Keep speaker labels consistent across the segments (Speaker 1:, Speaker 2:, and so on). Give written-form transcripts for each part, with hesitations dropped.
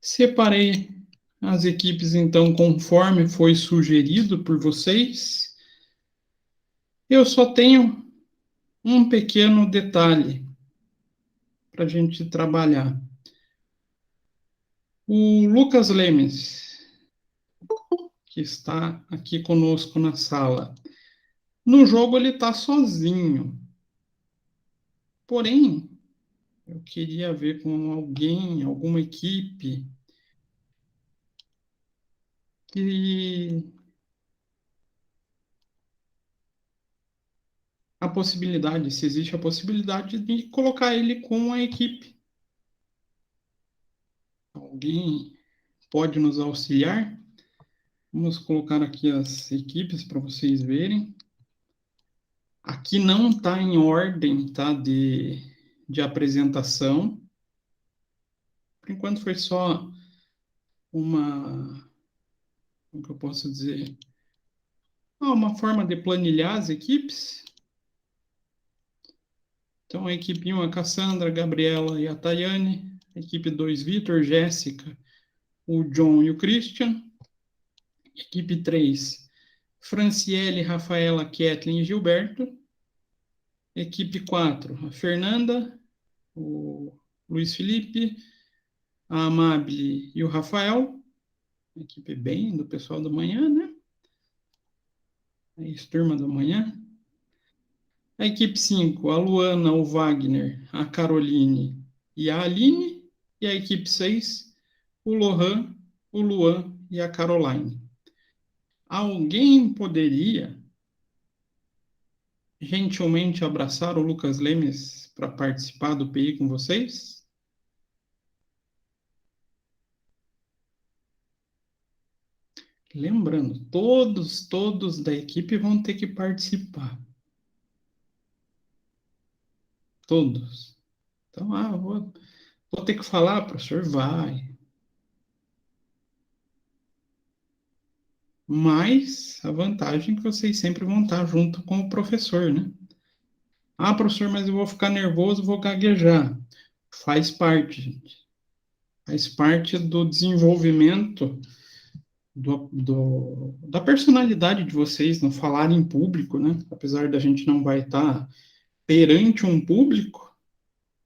Speaker 1: Separei as equipes, então, conforme foi sugerido por vocês. Eu só tenho um pequeno detalhe para a gente trabalhar. O Lucas Lemes, que está aqui conosco na sala, no jogo ele está sozinho. Porém, eu queria ver com alguém, alguma equipe, que a possibilidade, se existe a possibilidade de colocar ele com a equipe. Alguém pode nos auxiliar? Vamos colocar aqui as equipes para vocês verem. Aqui não está em ordem, tá, de apresentação. Por enquanto foi só uma, como que eu posso dizer? Uma forma de planilhar as equipes. Então, a equipe 1, a Cassandra, a Gabriela e a Tayane. A equipe 2, Vitor, Jéssica, o John e o Christian. Equipe 3, Franciele, Rafaela, Kathleen e Gilberto. Equipe 4, a Fernanda, o Luiz Felipe, a Amable e o Rafael. Equipe bem do pessoal da manhã, né? É isso, turma da manhã. A equipe 5, a Luana, o Wagner, a Caroline e a Aline. E a equipe 6, o Lohan, o Luan e a Caroline. Alguém poderia gentilmente abraçar o Lucas Lemes para participar do PI com vocês? Lembrando, todos da equipe vão ter que participar. Todos. Então, vou ter que falar, professor, vai. Mas a vantagem é que vocês sempre vão estar junto com o professor, né? Ah, professor, mas eu vou ficar nervoso, vou gaguejar. Faz parte, gente. Faz parte do desenvolvimento da personalidade de vocês, no falar em público, né? Apesar da gente não vai estar perante um público,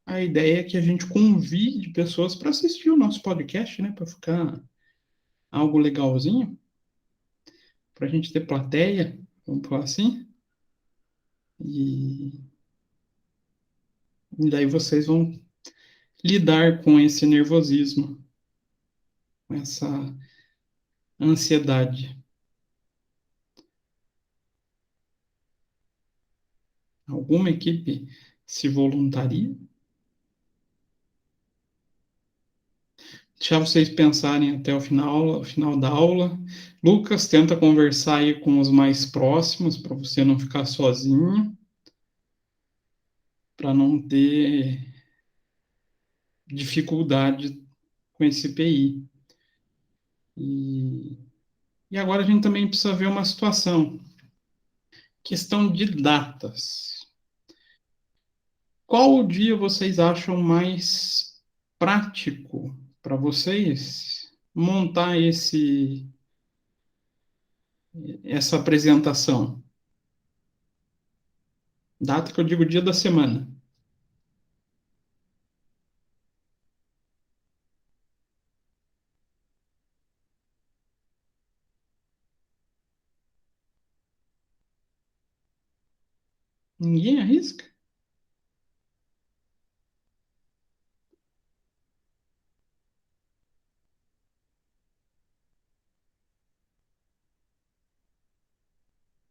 Speaker 1: a ideia é que a gente convide pessoas para assistir o nosso podcast, né? Para ficar algo legalzinho, para a gente ter plateia, vamos falar assim. E, e daí vocês vão lidar com esse nervosismo, com essa ansiedade. Alguma equipe se voluntaria? Deixar vocês pensarem até o final da aula. Lucas, tenta conversar aí com os mais próximos, para você não ficar sozinho, para não ter dificuldade com esse PI. E agora a gente também precisa ver uma situação. Questão de datas. Qual dia vocês acham mais prático para vocês montar essa apresentação? Data que eu digo dia da semana. Ninguém arrisca?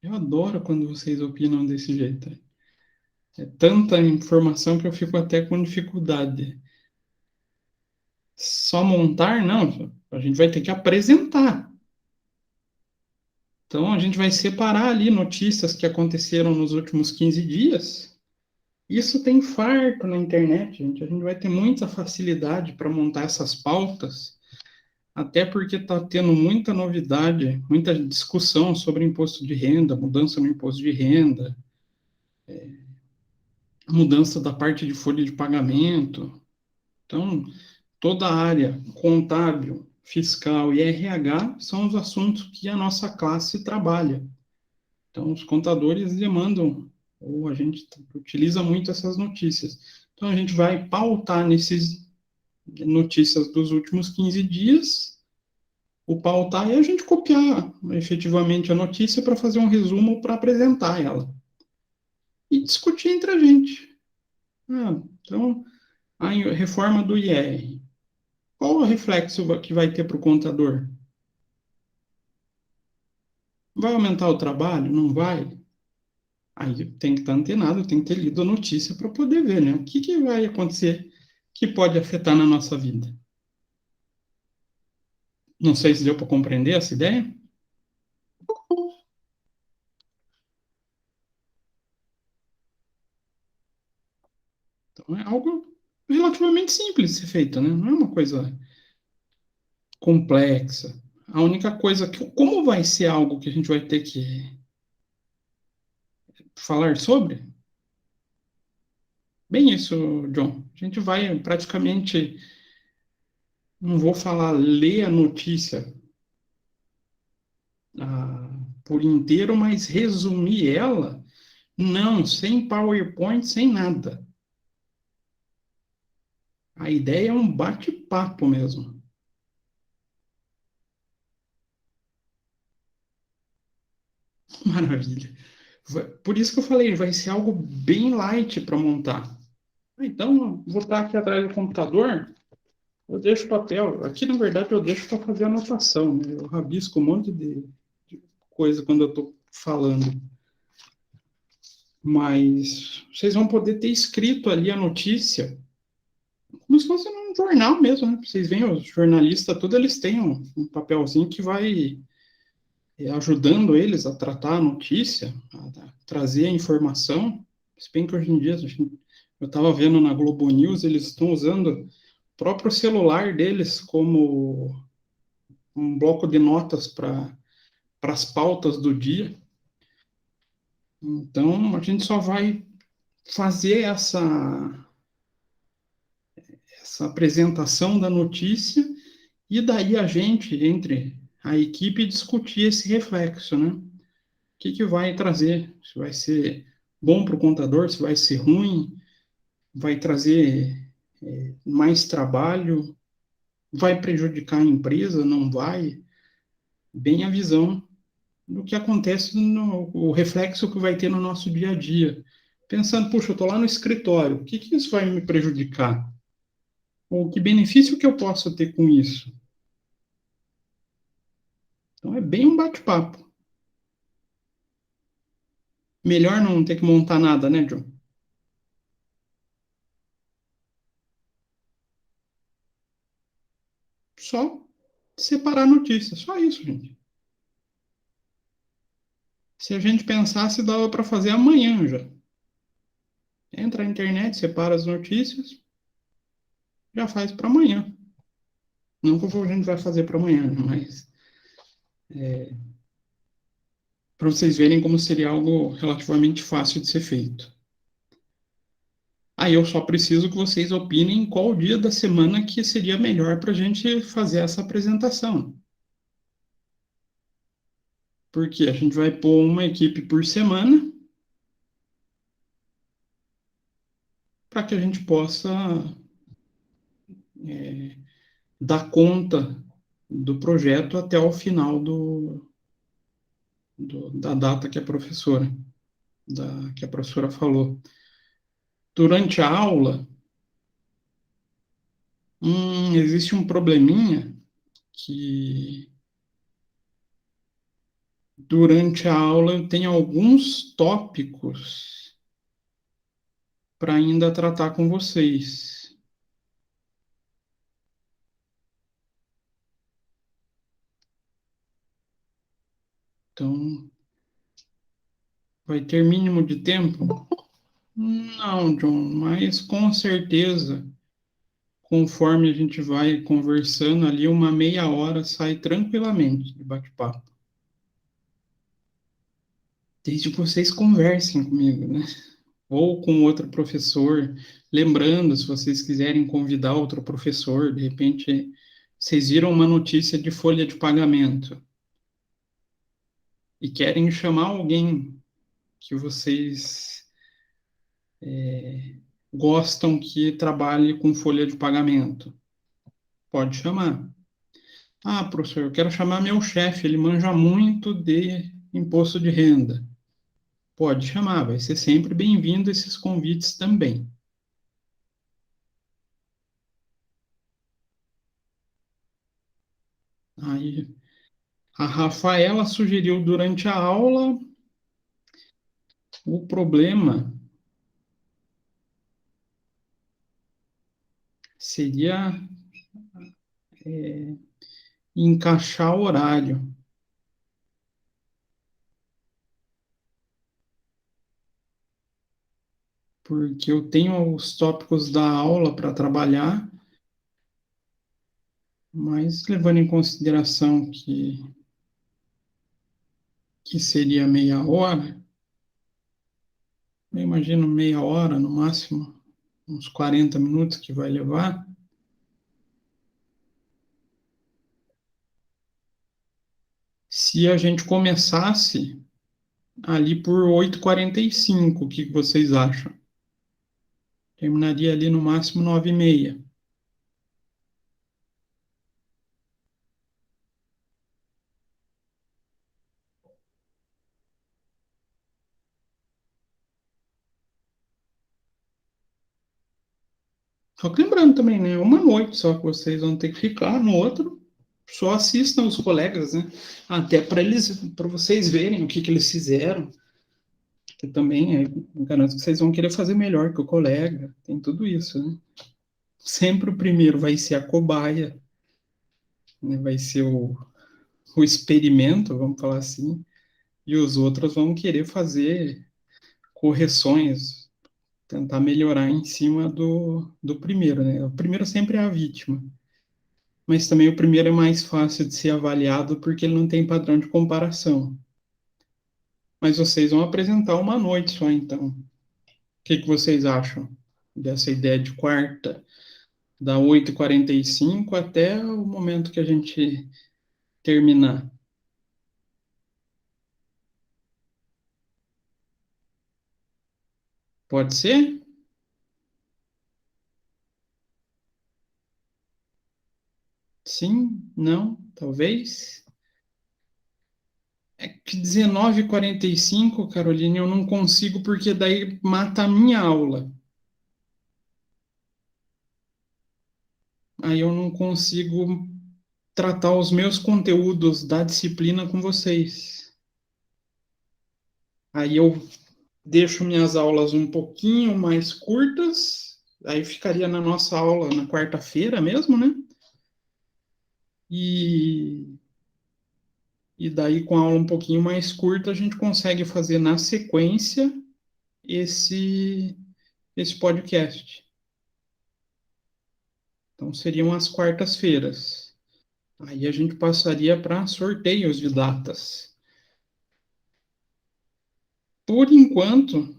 Speaker 1: Eu adoro quando vocês opinam desse jeito. É tanta informação que eu fico até com dificuldade. Só montar, não. A gente vai ter que apresentar. Então, a gente vai separar ali notícias que aconteceram nos últimos 15 dias. Isso tem farto na internet, gente. A gente vai ter muita facilidade para montar essas pautas, até porque está tendo muita novidade, muita discussão sobre imposto de renda, mudança no imposto de renda, mudança da parte de folha de pagamento. Então, toda a área contábil, fiscal e RH são os assuntos que a nossa classe trabalha. Então, os contadores demandam, ou a gente utiliza muito essas notícias. Então, a gente vai pautar nesses notícias dos últimos 15 dias, o pautar e a gente copiar efetivamente a notícia para fazer um resumo para apresentar ela. E discutir entre a gente. Então, a reforma do IR. Qual o reflexo que vai ter para o contador? Vai aumentar o trabalho? Não vai? Aí tem que estar antenado, tem que ter lido a notícia para poder ver, né? O que vai acontecer que pode afetar na nossa vida. Não sei se deu para compreender essa ideia. Então é algo relativamente simples de ser feito, né? Não é uma coisa complexa. A única coisa que, como vai ser algo que a gente vai ter que falar sobre? Bem isso, John. A gente vai praticamente, não vou falar ler a notícia por inteiro, mas resumir ela, não, sem PowerPoint, sem nada. A ideia é um bate-papo mesmo. Maravilha. Por isso que eu falei, vai ser algo bem light para montar. Então, vou estar aqui atrás do computador, eu deixo papel. Aqui, na verdade, eu deixo para fazer anotação, né? Eu rabisco um monte de coisa quando eu estou falando. Mas vocês vão poder ter escrito ali a notícia, como se fosse num jornal mesmo, né? Vocês veem, os jornalistas, tudo, eles têm um papelzinho que vai ajudando eles a tratar a notícia, a trazer a informação. Se bem que hoje em dia, eu estava vendo na Globo News, eles estão usando o próprio celular deles como um bloco de notas para as pautas do dia. Então, a gente só vai fazer essa apresentação da notícia e daí a gente, entre a equipe, discutir esse reflexo, né? O que vai trazer? Se vai ser bom para o contador, se vai ser ruim, vai trazer mais trabalho, vai prejudicar a empresa, não vai? Bem a visão do que acontece, o reflexo que vai ter no nosso dia a dia. Pensando, puxa, eu estou lá no escritório, o que isso vai me prejudicar? Ou que benefício que eu posso ter com isso? Então é bem um bate-papo. Melhor não ter que montar nada, né, John? Só separar a notícia, só isso, gente. Se a gente pensasse, dava para fazer amanhã já. Entra na internet, separa as notícias, já faz para amanhã. Não que a gente vai fazer para amanhã, mas para vocês verem como seria algo relativamente fácil de ser feito. Aí eu só preciso que vocês opinem qual dia da semana que seria melhor para a gente fazer essa apresentação. Porque a gente vai pôr uma equipe por semana para que a gente possa dar conta do projeto até o final da data que que a professora falou. Durante a aula, existe um probleminha que durante a aula eu tenho alguns tópicos para ainda tratar com vocês. Então, vai ter mínimo de tempo? Não, John, mas com certeza, conforme a gente vai conversando ali, uma meia hora sai tranquilamente de bate-papo. Desde que vocês conversem comigo, né? ou com outro professor. Lembrando, se vocês quiserem convidar outro professor, de repente vocês viram uma notícia de folha de pagamento e querem chamar alguém que vocês gostam que trabalhe com folha de pagamento. Pode chamar. Ah, professor, eu quero chamar meu chefe, ele manja muito de imposto de renda. Pode chamar, vai ser sempre bem-vindo esses convites também. Aí, a Rafaela sugeriu durante a aula o problema seria encaixar horário, porque eu tenho os tópicos da aula para trabalhar, mas levando em consideração que seria meia hora, eu imagino meia hora no máximo, uns 40 minutos que vai levar. Se a gente começasse ali por 8h45, o que vocês acham? Terminaria ali no máximo 9h30. Só que lembrando também, né? Uma noite só que vocês vão ter que ficar, no outro, só assistam os colegas, né? Até para vocês verem o que eles fizeram. Que também, garanto que vocês vão querer fazer melhor que o colega. Tem tudo isso, né? Sempre o primeiro vai ser a cobaia, né? Vai ser o experimento, vamos falar assim, e os outros vão querer fazer correções, tentar melhorar em cima do primeiro, né? O primeiro sempre é a vítima, mas também o primeiro é mais fácil de ser avaliado porque ele não tem padrão de comparação. Mas vocês vão apresentar uma noite só, então. O que vocês acham dessa ideia de quarta, da 8h45 até o momento que a gente terminar? Pode ser? Sim? Não? Talvez? É que 19h45, Caroline, eu não consigo porque daí mata a minha aula. Aí eu não consigo tratar os meus conteúdos da disciplina com vocês. Aí eu deixo minhas aulas um pouquinho mais curtas, aí ficaria na nossa aula na quarta-feira mesmo, né? E, e daí, com a aula um pouquinho mais curta, a gente consegue fazer na sequência esse, esse podcast. Então, seriam as quartas-feiras. Aí a gente passaria para sorteios de datas. Por enquanto,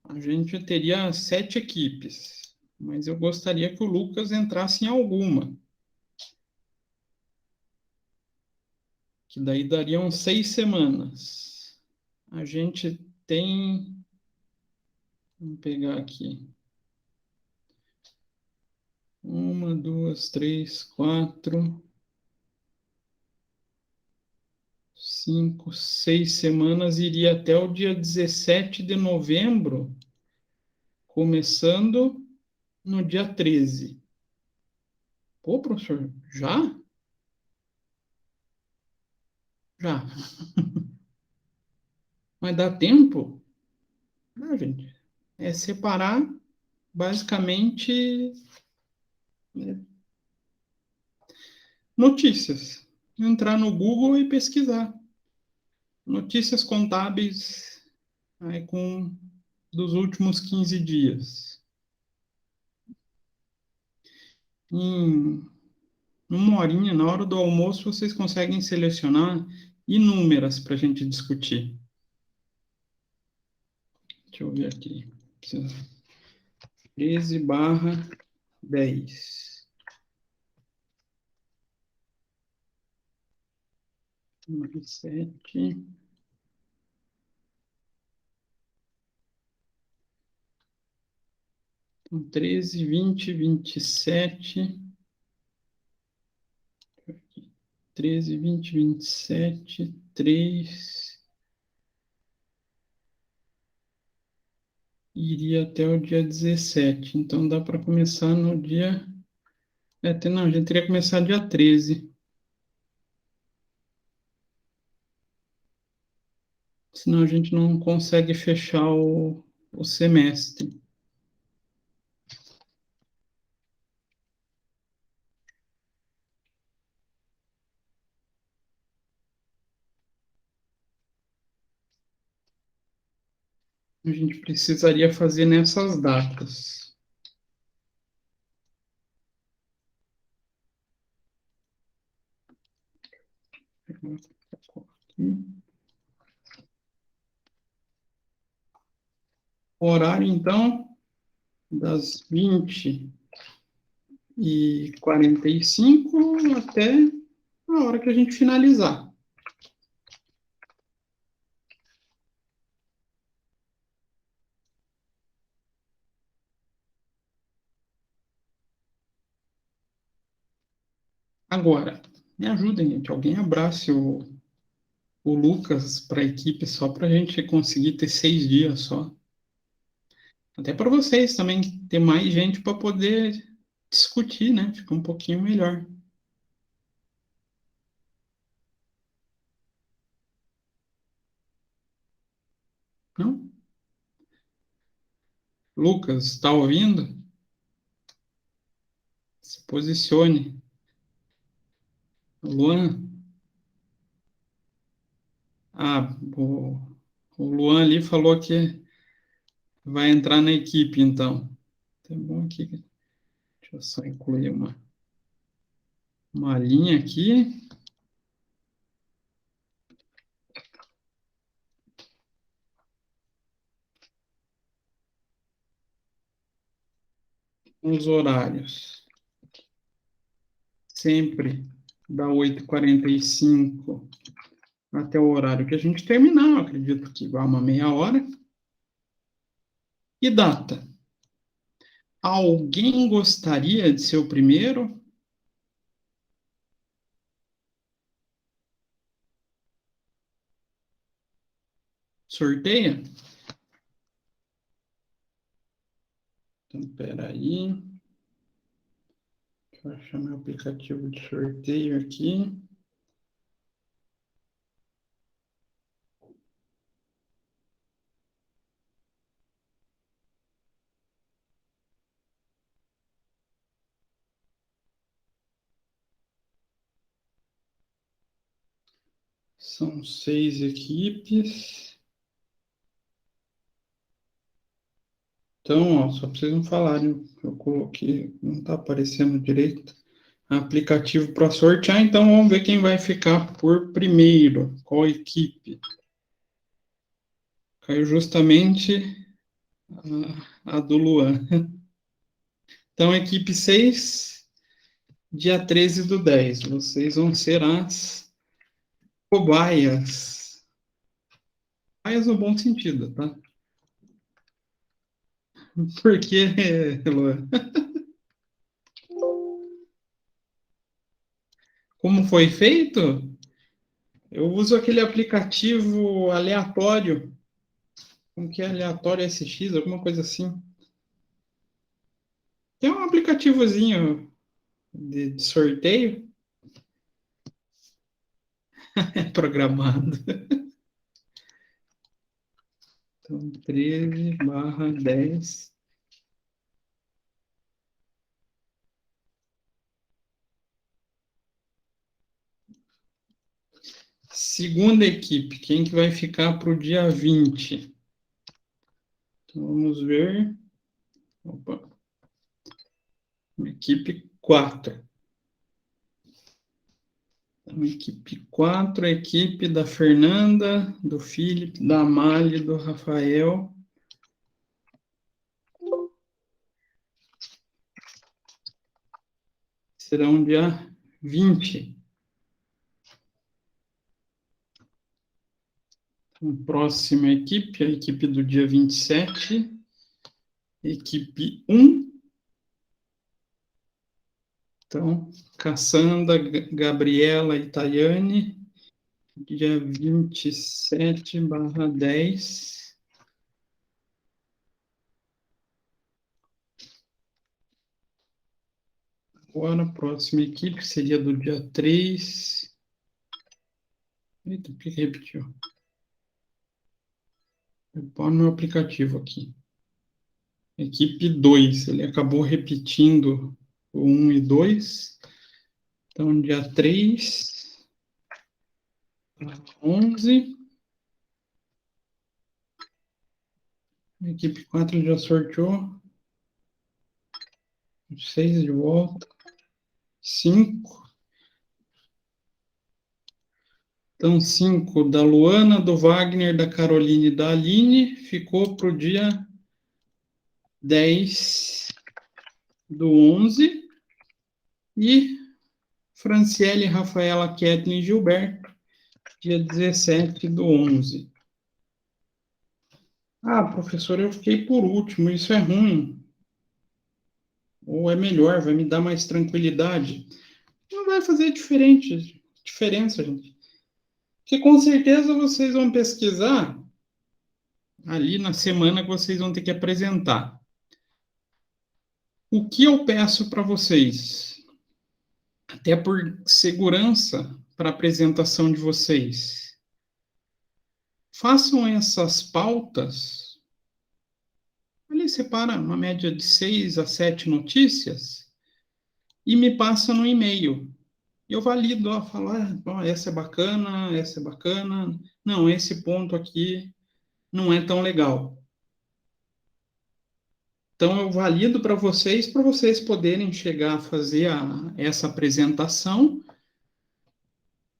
Speaker 1: a gente teria 7 equipes, mas eu gostaria que o Lucas entrasse em alguma, que daí dariam 6 semanas. A gente tem, vamos pegar aqui, uma, duas, três, quatro, 5, 6 semanas, iria até o dia 17 de novembro, começando no dia 13. Pô, professor, já? Já. Mas dá tempo? Ah, gente, é separar basicamente notícias. Entrar no Google e pesquisar. Notícias contábeis aí, com dos últimos 15 dias. Em uma horinha, na hora do almoço, vocês conseguem selecionar inúmeras para a gente discutir. Deixa eu ver aqui. 13/10. Mais 7. Então, 13, 20, 27. 13, 20, 27, 3. Iria até o dia 17. Então, dá para começar no dia... não, a gente teria que começar dia 13. Senão a gente não consegue fechar o semestre. A gente precisaria fazer nessas datas. Horário, então, das 20h45 até a hora que a gente finalizar. Agora, me ajudem, gente. Alguém abrace o Lucas para a equipe só para a gente conseguir ter 6 dias só. Até para vocês também ter mais gente para poder discutir, né? Fica um pouquinho melhor. Não? Lucas, está ouvindo? Se posicione. Luan? Ah, o Luan ali falou que vai entrar na equipe, então. Tá bom aqui. Deixa eu só incluir uma linha aqui. Os horários. Sempre da 8h45 até o horário que a gente terminar. Eu acredito que vai uma meia hora. E data. Alguém gostaria de ser o primeiro? Sorteia? Então, espera aí. Deixa eu achar meu aplicativo de sorteio aqui. São 6 equipes. Então, ó, só para vocês não falarem, eu coloquei, não está aparecendo direito. Aplicativo para sortear, então vamos ver quem vai ficar por primeiro. Qual equipe? Caiu justamente a do Luan. Então, equipe 6, dia 13/10. Vocês vão ser as cobaias. Cobaias no bom sentido, tá? Por quê, Luan? Como foi feito? Eu uso aquele aplicativo aleatório. Como que é aleatório SX, alguma coisa assim. Tem um aplicativozinho de sorteio programado. Então, 13/10. Segunda equipe, quem que vai ficar para o dia 20? Então, vamos ver. Opa. Equipe 4. Então, equipe 4, a equipe da Fernanda, do Felipe, da Amália e do Rafael. serão dia 20. Então, próxima equipe, a equipe do dia 27, equipe 1. Então, Cassandra, Gabriela e Tayane, dia 27/10. Agora, a próxima equipe seria do dia 3. Eita, por que repetiu? Eu pôr no meu aplicativo aqui. Equipe 2, ele acabou repetindo o 1 e 2. Então, dia 3, 11. A equipe 4 já sorteou. 6 de volta. 5. Então, 5 da Luana, do Wagner, da Caroline e da Aline. Ficou para o dia 10/11. E Franciele, Rafaela, Kathleen e Gilberto, dia 17/11. Ah, professor, eu fiquei por último, isso é ruim. Ou é melhor, vai me dar mais tranquilidade. Não vai fazer diferença, gente. Porque com certeza vocês vão pesquisar ali na semana que vocês vão ter que apresentar. O que eu peço para vocês, até por segurança para a apresentação de vocês, façam essas pautas. Ali separa uma média de 6 a 7 notícias e me passa no e-mail. Eu valido, falar, essa é bacana, não, esse ponto aqui não é tão legal. Então, eu valido para vocês poderem chegar a fazer essa apresentação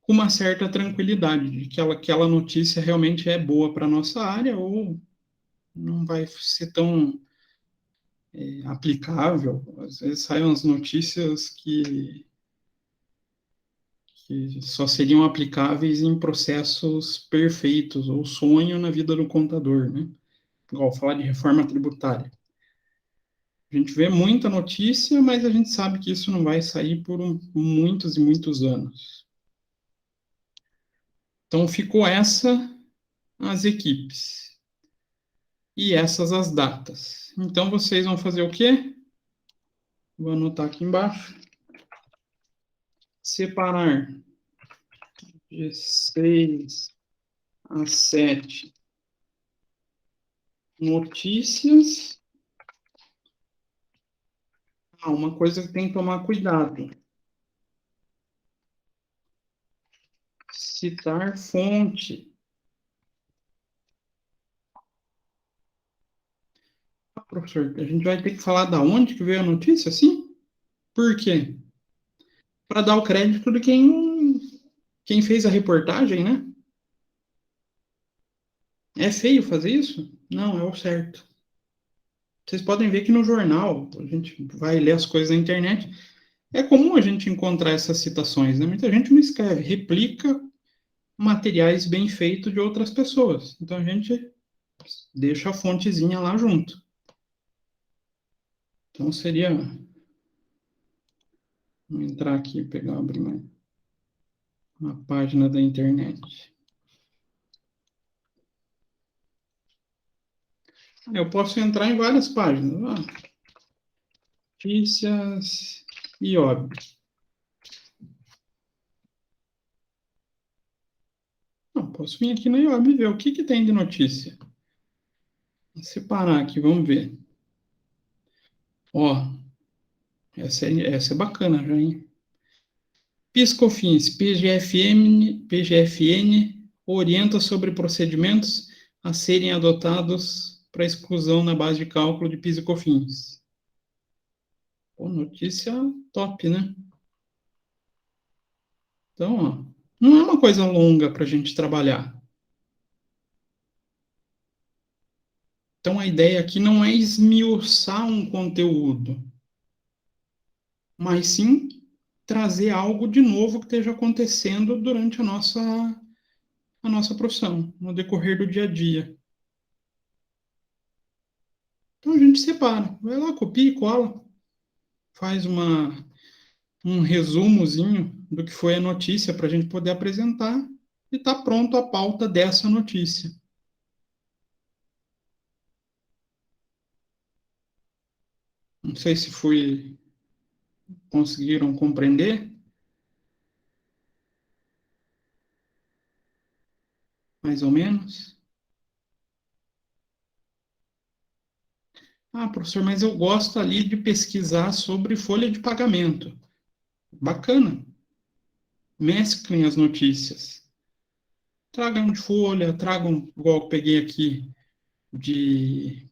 Speaker 1: com uma certa tranquilidade, de que aquela notícia realmente é boa para a nossa área ou não vai ser tão aplicável. Às vezes saem umas notícias que só seriam aplicáveis em processos perfeitos, ou sonho na vida do contador, né? Igual falar de reforma tributária. A gente vê muita notícia, mas a gente sabe que isso não vai sair por muitos e muitos anos. Então, ficou as equipes. E essas as datas. Então, vocês vão fazer o quê? Vou anotar aqui embaixo. Separar de 6 a 7 notícias. Uma coisa que tem que tomar cuidado. Citar fonte. Professor, a gente vai ter que falar da onde que veio a notícia, sim? Por quê? Para dar o crédito de quem fez a reportagem, né? É feio fazer isso? Não, é o certo. Vocês podem ver que no jornal, a gente vai ler as coisas na internet, é comum a gente encontrar essas citações, né? Muita gente não escreve, replica materiais bem feitos de outras pessoas. Então a gente deixa a fontezinha lá junto. Então seria. Vou entrar aqui, abrir uma página da internet. Eu posso entrar em várias páginas. Notícias e óbito. Não, posso vir aqui no IOB e ver o que tem de notícia. Vou separar aqui, vamos ver. Ó, essa é bacana já, hein? PiscoFins, PGFN orienta sobre procedimentos a serem adotados para exclusão na base de cálculo de PIS e COFINS. Pô, notícia top, né? Então, ó, não é uma coisa longa para a gente trabalhar. Então, a ideia aqui não é esmiuçar um conteúdo, mas sim trazer algo de novo que esteja acontecendo durante a nossa profissão, no decorrer do dia a dia. Então a gente separa, vai lá, copia e cola, faz um resumozinho do que foi a notícia para a gente poder apresentar e está pronto a pauta dessa notícia. Não sei se conseguiram compreender, mais ou menos. Ah, professor, mas eu gosto ali de pesquisar sobre folha de pagamento. Bacana. Mesclem as notícias. Tragam de folha, tragam, igual eu peguei aqui, de,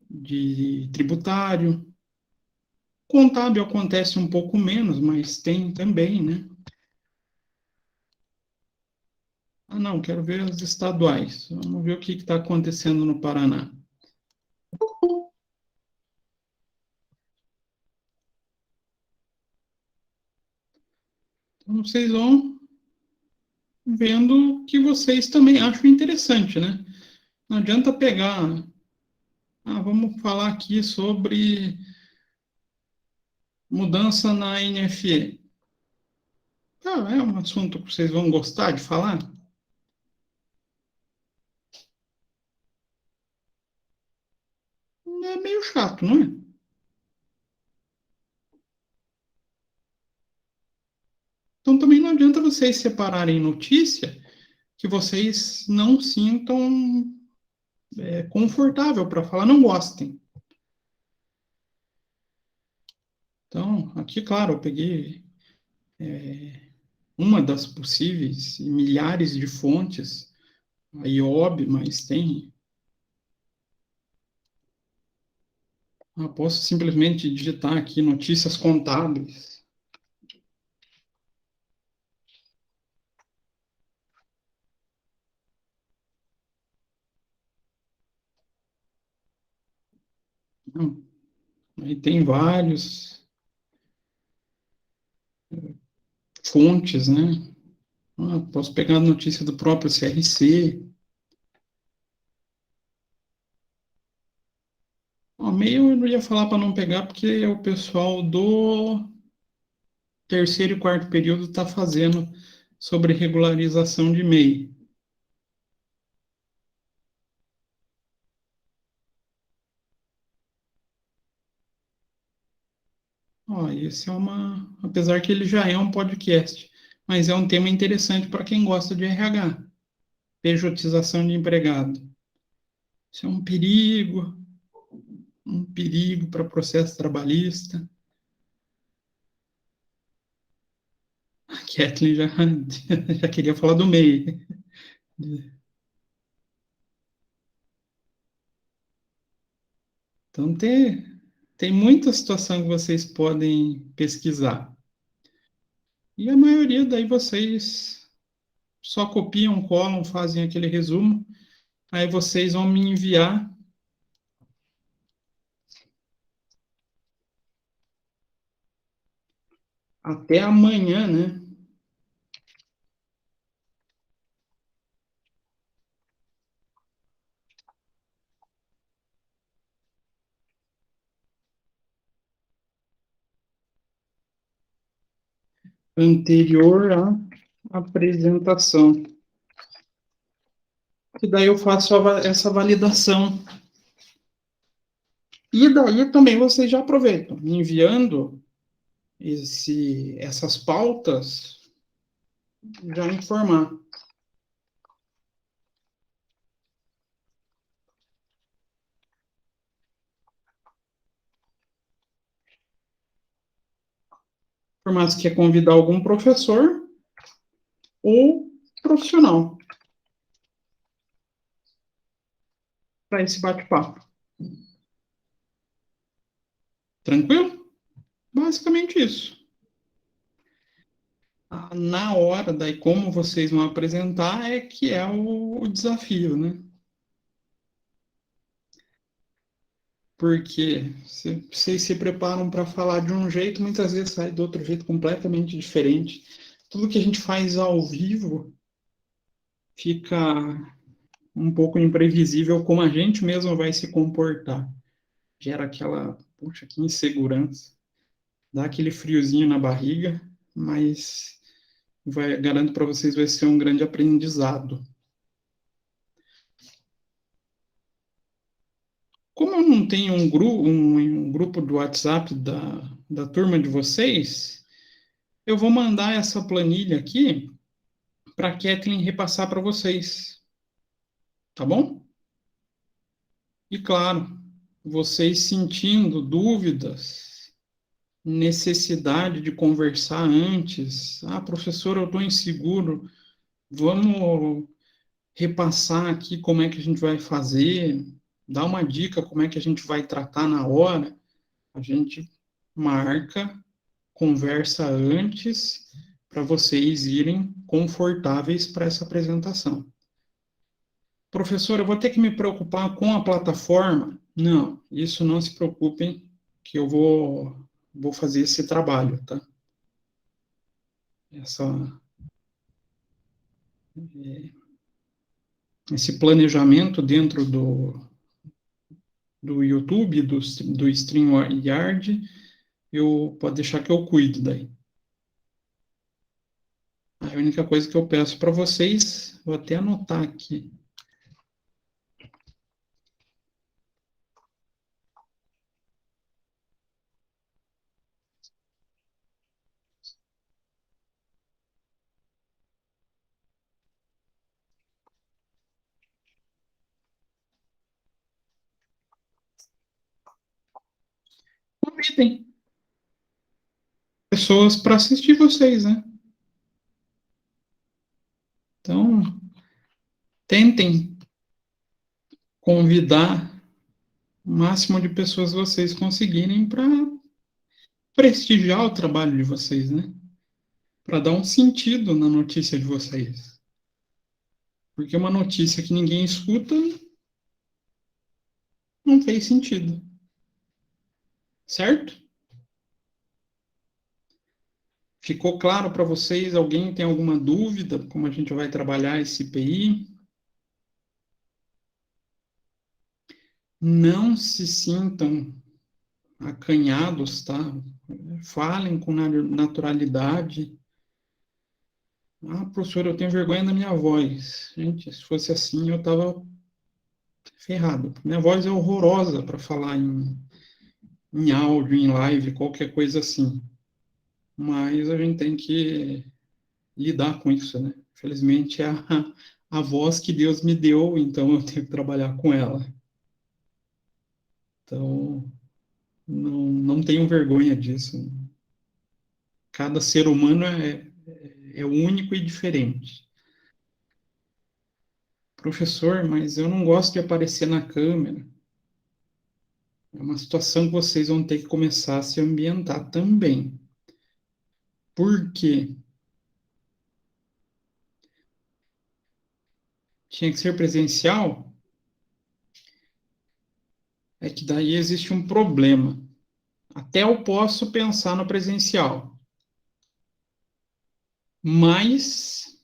Speaker 1: de tributário. Contábil acontece um pouco menos, mas tem também, né? Ah, não, quero ver as estaduais. Vamos ver o que está acontecendo no Paraná. Então, vocês vão vendo que vocês também acham interessante, né? Não adianta pegar. Ah, vamos falar aqui sobre mudança na NFE. Ah, é um assunto que vocês vão gostar de falar? É meio chato, não é? Então também não adianta vocês separarem notícia que vocês não sintam confortável para falar, não gostem. Então, aqui, claro, eu peguei uma das possíveis milhares de fontes, a IOB, mas tem. Posso simplesmente digitar aqui notícias contábeis. Não, aí tem vários fontes, né? Posso pegar a notícia do próprio CRC. O meio eu não ia falar para não pegar, porque o pessoal do terceiro e quarto período está fazendo sobre regularização de MEI. Esse é apesar que ele já é um podcast, mas é um tema interessante para quem gosta de RH, pejotização de empregado. Isso é um perigo para processo trabalhista. A Kathleen já, já queria falar do MEI. Então, tem muita situação que vocês podem pesquisar. E a maioria daí vocês só copiam, colam, fazem aquele resumo. Aí vocês vão me enviar até amanhã, né? Anterior à apresentação. E daí eu faço essa validação. E daí também vocês já aproveitam, enviando essas pautas, já informar. Informar se quer convidar algum professor ou profissional para esse bate-papo. Tranquilo? Basicamente isso. Na hora, daí como vocês vão apresentar é que é o desafio, né? Porque se vocês se preparam para falar de um jeito, muitas vezes sai de outro jeito completamente diferente. Tudo que a gente faz ao vivo fica um pouco imprevisível como a gente mesmo vai se comportar. Gera aquela, puxa, que insegurança. Dá aquele friozinho na barriga, mas garanto para vocês, vai ser um grande aprendizado. Como eu não tenho um grupo do WhatsApp da turma de vocês, eu vou mandar essa planilha aqui para a Kathleen repassar para vocês, tá bom? E claro, vocês sentindo dúvidas, necessidade de conversar antes. Ah, professor, eu estou inseguro. Vamos repassar aqui como é que a gente vai fazer, dar uma dica como é que a gente vai tratar na hora. A gente marca, conversa antes para vocês irem confortáveis para essa apresentação. Professor, eu vou ter que me preocupar com a plataforma? Não, isso não se preocupem, que eu vou fazer esse trabalho, tá? Esse planejamento dentro do YouTube, do StreamYard, pode deixar que eu cuido daí. A única coisa que eu peço para vocês, vou até anotar aqui. Convidem pessoas para assistir vocês, né? Então, tentem convidar o máximo de pessoas vocês conseguirem para prestigiar o trabalho de vocês, né? Para dar um sentido na notícia de vocês. Porque uma notícia que ninguém escuta não fez sentido. Certo? Ficou claro para vocês? Alguém tem alguma dúvida como a gente vai trabalhar esse IPI? Não se sintam acanhados, tá? Falem com naturalidade. Ah, professor, eu tenho vergonha da minha voz. Gente, se fosse assim, eu estava ferrado. Minha voz é horrorosa para falar em áudio, em live, qualquer coisa assim. Mas a gente tem que lidar com isso, né? Felizmente é a voz que Deus me deu, então eu tenho que trabalhar com ela. Então, não tenham vergonha disso. Cada ser humano é único e diferente. Professor, mas eu não gosto de aparecer na câmera. É uma situação que vocês vão ter que começar a se ambientar também. Por quê? Tinha que ser presencial? É que daí existe um problema. Até eu posso pensar no presencial, mas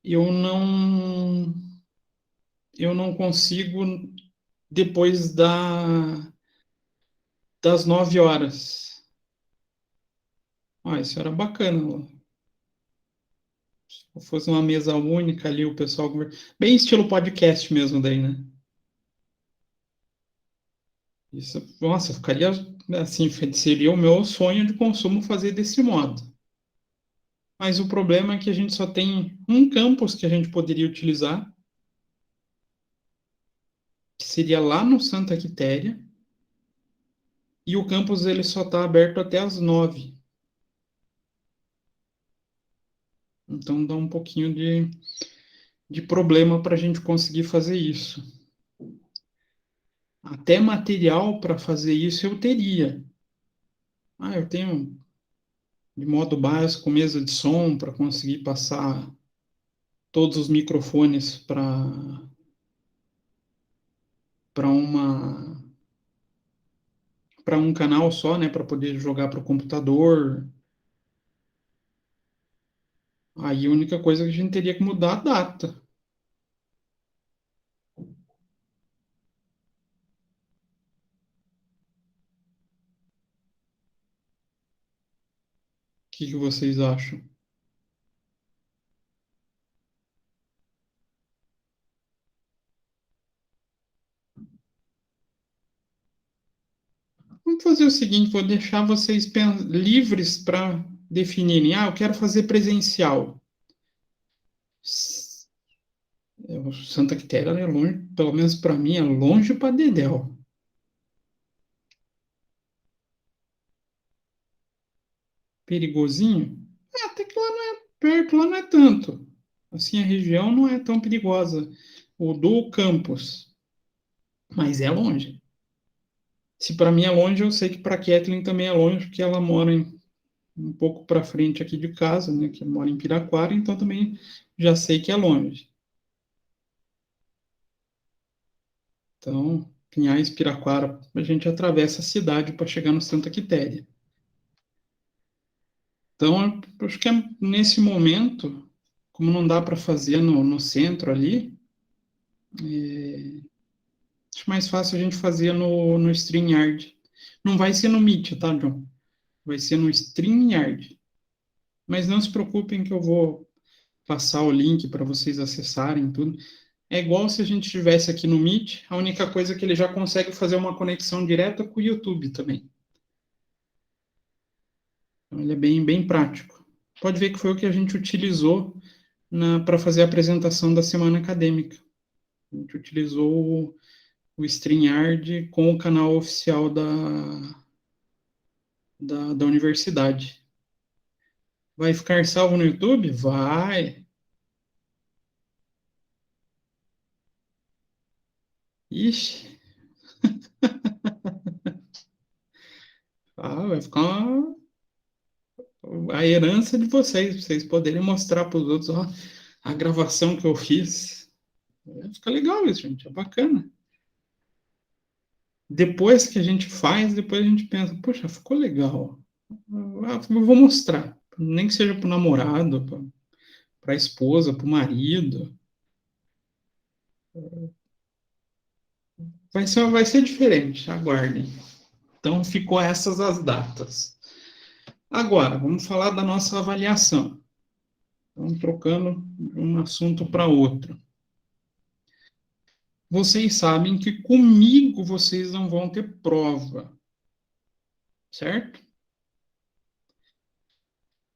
Speaker 1: eu não consigo depois das 9 horas. Ah, isso era bacana. Se fosse uma mesa única ali, o pessoal bem estilo podcast mesmo daí, né? Isso, nossa, ficaria assim, seria o meu sonho de consumo fazer desse modo. Mas o problema é que a gente só tem um campus que a gente poderia utilizar, que seria lá no Santa Quitéria, e o campus ele só está aberto até às 9. Então dá um pouquinho de problema para a gente conseguir fazer isso. Até material para fazer isso eu teria. Ah, eu tenho de modo básico mesa de som para conseguir passar todos os microfones para um canal só, né, para poder jogar para o computador. Aí a única coisa que a gente teria que mudar a data. O que vocês acham? Vamos fazer o seguinte, vou deixar vocês livres para definirem. Ah, eu quero fazer presencial. O Santa Quitéria é longe, pelo menos para mim, é longe para Dedéu. Perigosinho? É, até que lá não é perto, lá não é tanto. Assim, a região não é tão perigosa. O do campus, mas é longe. Se para mim é longe, eu sei que para Kathleen também é longe, porque ela mora um pouco para frente aqui de casa, né? Que mora em Piraquara, então também já sei que é longe. Então, Pinhais, Piraquara, a gente atravessa a cidade para chegar no Santa Quitéria. Então, eu acho que nesse momento, como não dá para fazer no centro ali, acho mais fácil a gente fazer no StreamYard. Não vai ser no Meet, tá, John? Vai ser no StreamYard. Mas não se preocupem que eu vou passar o link para vocês acessarem tudo. É igual se a gente estivesse aqui no Meet, a única coisa é que ele já consegue fazer uma conexão direta com o YouTube também. Então, ele é bem prático. Pode ver que foi o que a gente utilizou para fazer a apresentação da semana acadêmica. A gente utilizou o StreamYard com o canal oficial da universidade. Vai ficar salvo no YouTube? Vai. Ixi, vai ficar a herança de vocês, pra vocês poderem mostrar para os outros, ó, a gravação que eu fiz. Fica legal isso, gente, é bacana. Depois que a gente faz, depois a gente pensa, poxa, ficou legal. Eu vou mostrar, nem que seja para o namorado, para a esposa, para o marido. Vai ser diferente, aguardem. Então, ficou essas as datas. Agora, vamos falar da nossa avaliação. Vamos trocando de um assunto para outro. Vocês sabem que comigo vocês não vão ter prova, certo?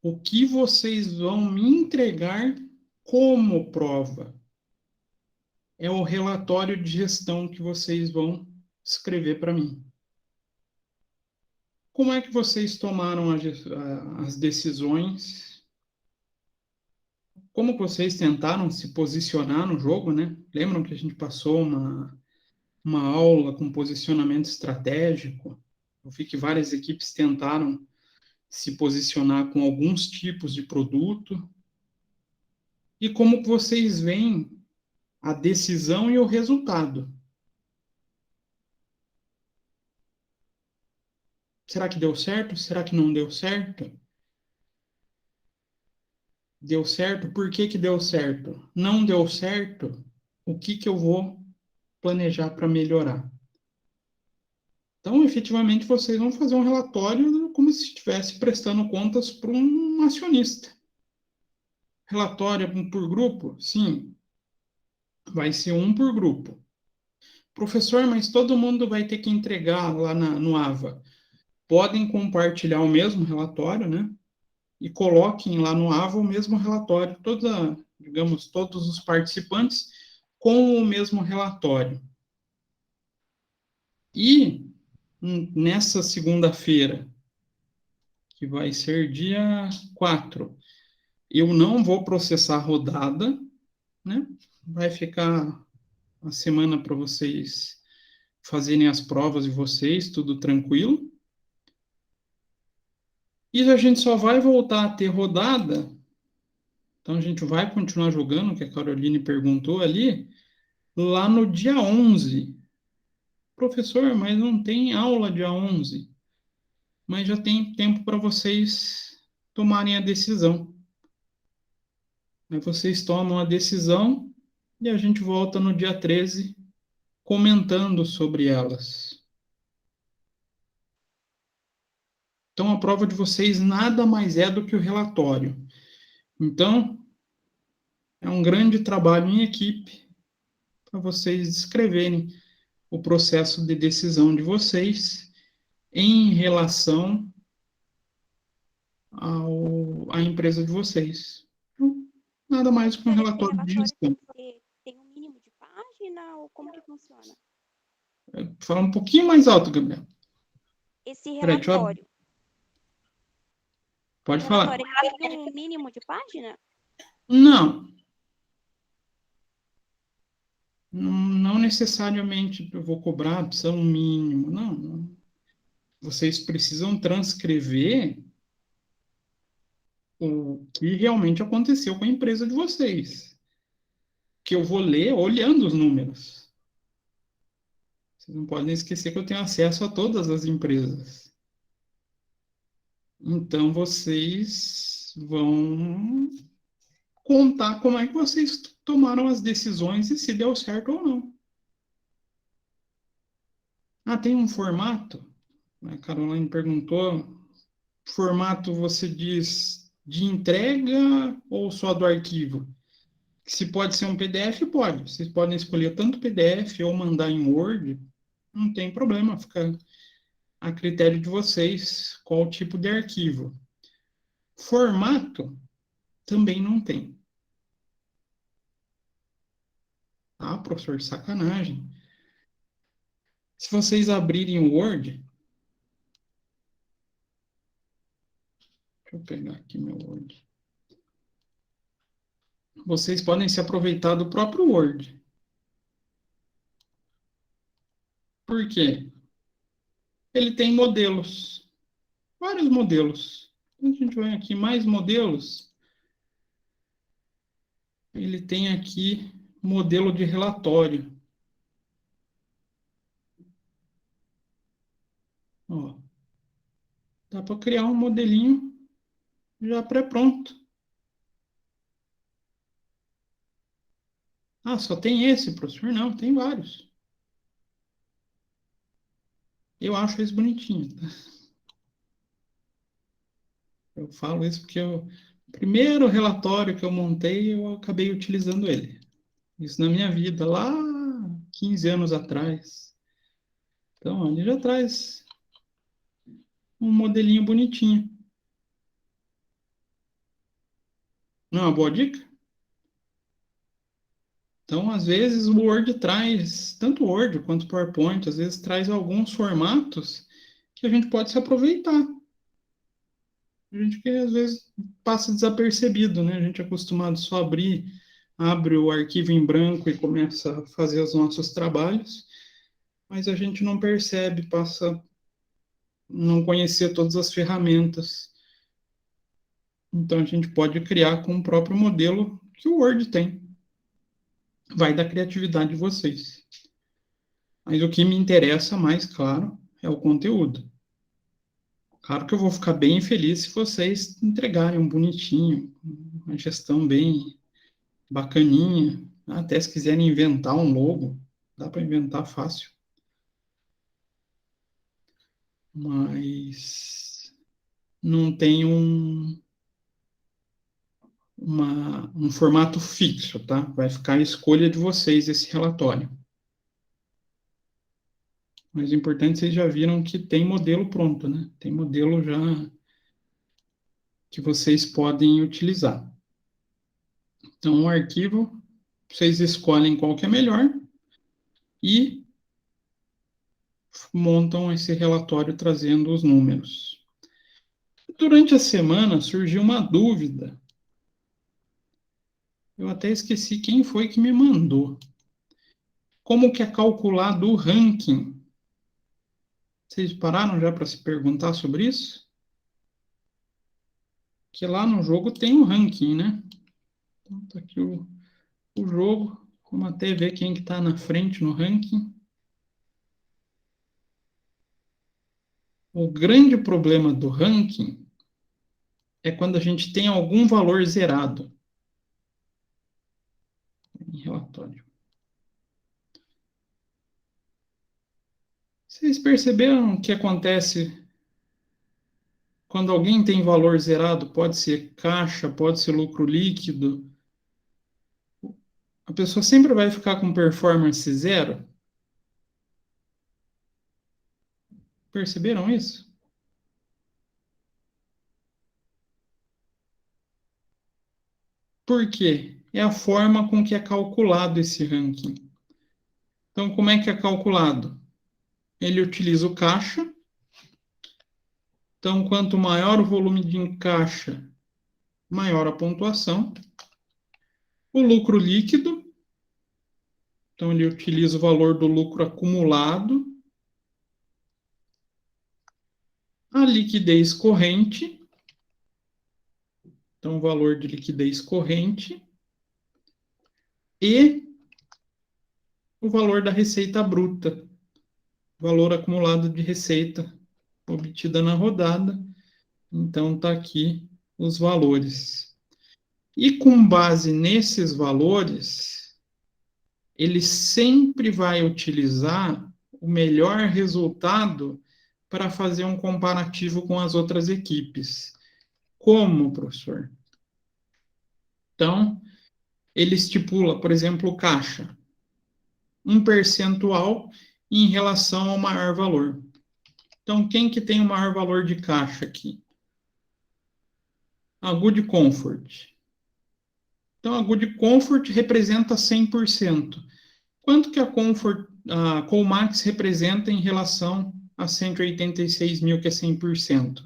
Speaker 1: O que vocês vão me entregar como prova é o relatório de gestão que vocês vão escrever para mim. Como é que vocês tomaram as decisões? Como vocês tentaram se posicionar no jogo, né? Lembram que a gente passou uma aula com posicionamento estratégico? Eu vi que várias equipes tentaram se posicionar com alguns tipos de produto. E como vocês veem a decisão e o resultado? Será que deu certo? Será que não deu certo? Deu certo? Por que que deu certo? Não deu certo? O que que eu vou planejar para melhorar? Então, efetivamente, vocês vão fazer um relatório como se estivesse prestando contas para um acionista. Relatório por grupo? Sim, vai ser um por grupo. Professor, mas todo mundo vai ter que entregar lá no AVA. Podem compartilhar o mesmo relatório, né? E coloquem lá no AVA o mesmo relatório, digamos, todos os participantes com o mesmo relatório. E nessa segunda-feira, que vai ser dia 4, eu não vou processar a rodada, né? Vai ficar a semana para vocês fazerem as provas de vocês, tudo tranquilo. E a gente só vai voltar a ter rodada, então a gente vai continuar jogando, que a Caroline perguntou ali, lá no dia 11. Professor, mas não tem aula dia 11. Mas já tem tempo para vocês tomarem a decisão. Aí vocês tomam a decisão e a gente volta no dia 13 comentando sobre elas. Então, a prova de vocês nada mais é do que o relatório. Então, é um grande trabalho em equipe para vocês descreverem o processo de decisão de vocês em relação à empresa de vocês. Então, nada mais que um
Speaker 2: Professor, esse
Speaker 1: relatório de
Speaker 2: relatório
Speaker 1: gestão.
Speaker 2: tem um mínimo de página ou como que funciona?
Speaker 1: Vou falar um pouquinho mais alto, Gabriel.
Speaker 2: Esse
Speaker 1: Peraí, deixa eu...
Speaker 2: relatório,
Speaker 1: Pode
Speaker 2: o
Speaker 1: falar.
Speaker 2: relatório ele tem um mínimo de página?
Speaker 1: Não. Não necessariamente eu vou cobrar, precisa um mínimo. Não. Vocês precisam transcrever o que realmente aconteceu com a empresa de vocês. Que eu vou ler olhando os números. Vocês não podem esquecer que eu tenho acesso a todas as empresas. Então, vocês vão contar como é que vocês tomaram as decisões e se deu certo ou não. Ah, tem um formato? A Caroline perguntou. Formato você diz de entrega ou só do arquivo? Se pode ser um PDF, pode. Vocês podem escolher tanto PDF ou mandar em Word. Não tem problema, fica a critério de vocês qual tipo de arquivo. Formato também não tem. Ah, professor, sacanagem. Se vocês abrirem o Word, deixa eu pegar aqui meu Word. Vocês podem se aproveitar do próprio Word. Por quê? Ele tem modelos, vários modelos. A gente vai aqui, mais modelos. Ele tem aqui modelo de relatório. Ó, dá para criar um modelinho já pré-pronto. Ah, só tem esse, professor? Não, tem vários. Eu acho esse bonitinho. Tá? Eu falo isso porque o primeiro relatório que eu montei, eu acabei utilizando ele. Isso na minha vida, lá 15 anos atrás. Então, ele já traz um modelinho bonitinho. Não é uma boa dica? Então, às vezes, o Word traz, tanto o Word quanto o PowerPoint, às vezes traz alguns formatos que a gente pode se aproveitar. A gente que às vezes passa desapercebido, né? A gente é acostumado só a abre o arquivo em branco e começa a fazer os nossos trabalhos, mas a gente não percebe, passa a não conhecer todas as ferramentas. Então, a gente pode criar com o próprio modelo que o Word tem. Vai da criatividade de vocês. Mas o que me interessa mais, claro, é o conteúdo. Claro que eu vou ficar bem feliz se vocês entregarem um bonitinho, uma gestão bem bacaninha. Até se quiserem inventar um logo, dá para inventar fácil. Mas não tem um formato fixo, tá? Vai ficar a escolha de vocês esse relatório. Mas o importante, vocês já viram que tem modelo pronto, né? Tem modelo já que vocês podem utilizar. Então, o arquivo, vocês escolhem qual que é melhor e montam esse relatório trazendo os números. Durante a semana surgiu uma dúvida. Eu até esqueci quem foi que me mandou. Como que é calculado o ranking? Vocês pararam já para se perguntar sobre isso? Que lá no jogo tem um ranking, né? Então, tá aqui o jogo. Vamos até ver quem que está na frente no ranking. O grande problema do ranking é quando a gente tem algum valor zerado em relatório. Vocês perceberam o que acontece quando alguém tem valor zerado? Pode ser caixa, pode ser lucro líquido. A pessoa sempre vai ficar com performance zero. Perceberam isso? Por quê? É a forma com que é calculado esse ranking. Então, como é que é calculado? Ele utiliza o caixa. Então, quanto maior o volume de encaixa, maior a pontuação. O lucro líquido. Então, ele utiliza o valor do lucro acumulado. A liquidez corrente. Então, o valor de liquidez corrente. E o valor da receita bruta. Valor acumulado de receita obtida na rodada. Então, está aqui os valores. E com base nesses valores, ele sempre vai utilizar o melhor resultado para fazer um comparativo com as outras equipes. Como, professor? Então, ele estipula, por exemplo, caixa, um percentual em relação ao maior valor. Então, quem que tem o maior valor de caixa aqui? A Good Comfort. Então, a Good Comfort representa 100%. Quanto que a Colmax representa em relação a 186 mil, que é 100%?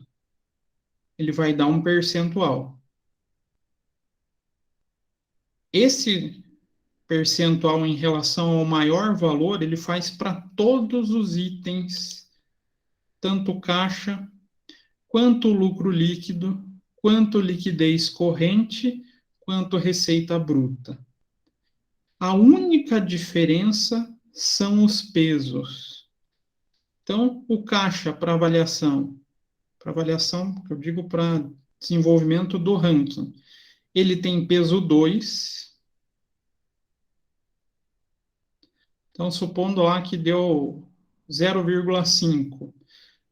Speaker 1: Ele vai dar um percentual. Esse percentual em relação ao maior valor, ele faz para todos os itens, tanto caixa, quanto lucro líquido, quanto liquidez corrente, quanto receita bruta. A única diferença são os pesos. Então, o caixa para avaliação, eu digo para desenvolvimento do ranking, ele tem peso 2. Então, supondo lá que deu 0,5,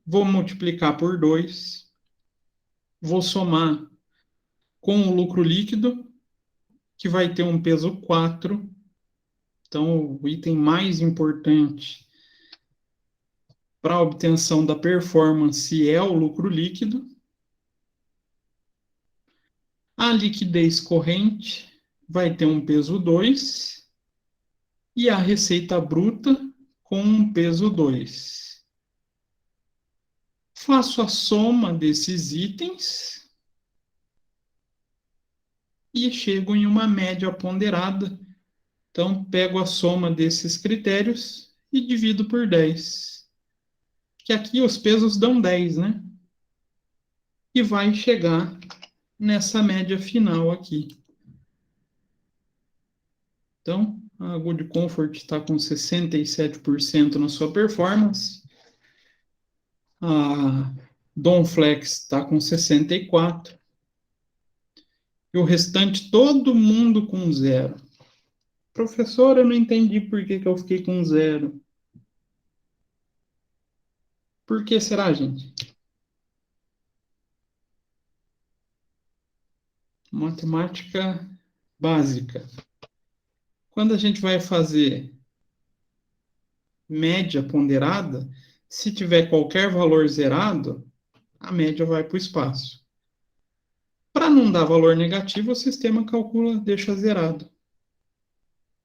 Speaker 1: vou multiplicar por 2, vou somar com o lucro líquido, que vai ter um peso 4. Então, o item mais importante para a obtenção da performance é o lucro líquido. A liquidez corrente vai ter um peso 2 e a receita bruta com um peso 2. Faço a soma desses itens e chego em uma média ponderada. Então, pego a soma desses critérios e divido por 10. Que aqui os pesos dão 10, né? E vai chegar nessa média final aqui. Então, a Good Comfort está com 67% na sua performance. A Donflex está com 64%. E o restante, todo mundo com 0. Professor, eu não entendi por que eu fiquei com 0. Por que será, gente? Matemática básica. Quando a gente vai fazer média ponderada, se tiver qualquer valor zerado, a média vai para o espaço. Para não dar valor negativo, o sistema calcula, deixa zerado.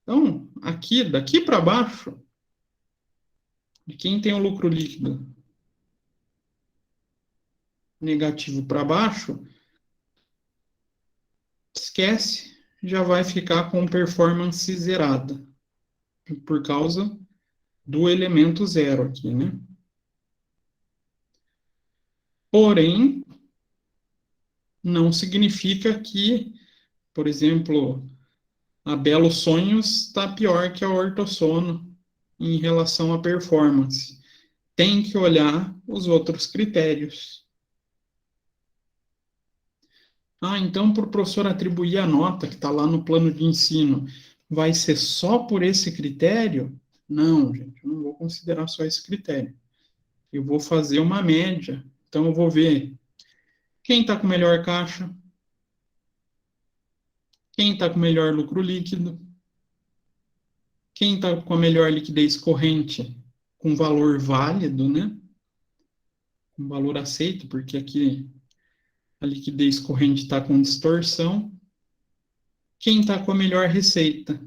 Speaker 1: Então, aqui, daqui para baixo, de quem tem o lucro líquido negativo para baixo, esquece, já vai ficar com performance zerada, por causa do elemento zero aqui, né? Porém, não significa que, por exemplo, a Belo Sonhos está pior que a Ortosono em relação à performance. tem que olhar os outros critérios. Ah, então para o professor atribuir a nota que está lá no plano de ensino, vai ser só por esse critério? Não, gente, eu não vou considerar só esse critério. Eu vou fazer uma média. Então eu vou ver quem está com melhor caixa, quem está com melhor lucro líquido, quem está com a melhor liquidez corrente com valor válido, né? Com valor aceito, porque aqui a liquidez corrente está com distorção. Quem está com a melhor receita.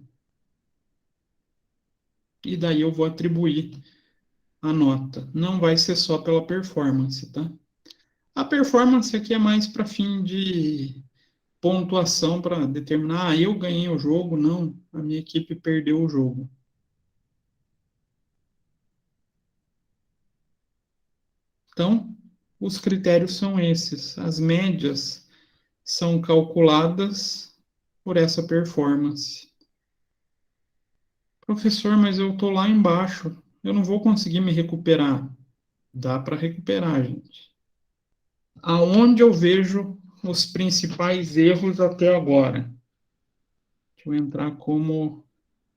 Speaker 1: E daí eu vou atribuir a nota. Não vai ser só pela performance, tá? A performance aqui é mais para fim de pontuação para determinar, eu ganhei o jogo, não, a minha equipe perdeu o jogo. Então, os critérios são esses. As médias são calculadas por essa performance. Professor, mas eu estou lá embaixo, eu não vou conseguir me recuperar. Dá para recuperar, gente. Aonde eu vejo os principais erros até agora? Deixa eu entrar como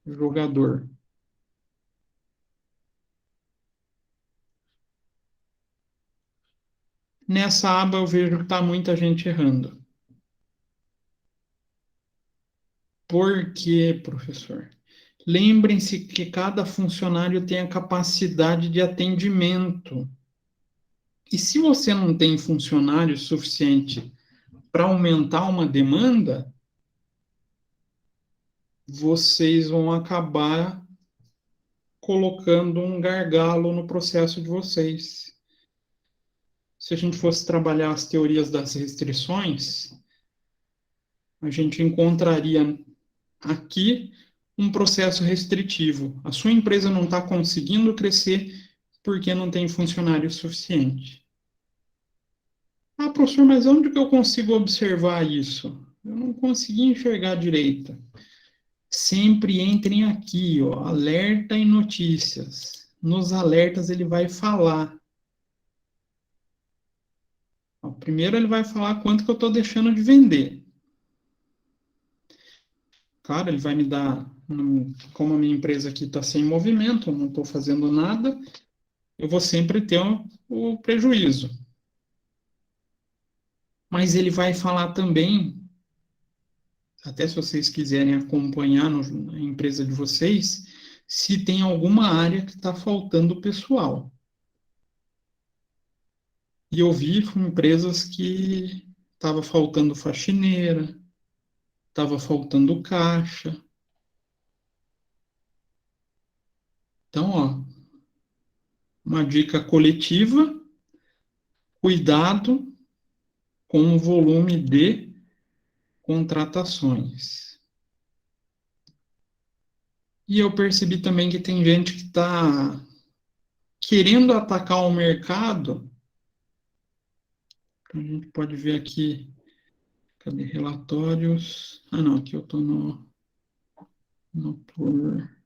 Speaker 1: jogador. Nessa aba eu vejo que está muita gente errando. Por quê, professor? Lembrem-se que cada funcionário tem a capacidade de atendimento. E se você não tem funcionário suficiente para aumentar uma demanda, vocês vão acabar colocando um gargalo no processo de vocês. Se a gente fosse trabalhar as teorias das restrições, a gente encontraria aqui um processo restritivo. A sua empresa não está conseguindo crescer porque não tem funcionário suficiente. Ah, professor, mas onde que eu consigo observar isso? Eu não consegui enxergar direito. Sempre entrem aqui, ó, alerta e notícias. Nos alertas ele vai falar. Ó, primeiro ele vai falar quanto que eu estou deixando de vender. Claro, ele vai me dar, como a minha empresa aqui está sem movimento, eu não estou fazendo nada, eu vou sempre ter o prejuízo. Mas ele vai falar também, até se vocês quiserem acompanhar na empresa de vocês, se tem alguma área que está faltando pessoal. E eu vi empresas que estava faltando faxineira, estava faltando caixa. Então, ó, uma dica coletiva, cuidado com o volume de contratações. E eu percebi também que tem gente que está querendo atacar o mercado. A gente pode ver aqui, cadê relatórios? Ah, não, aqui eu estou no por.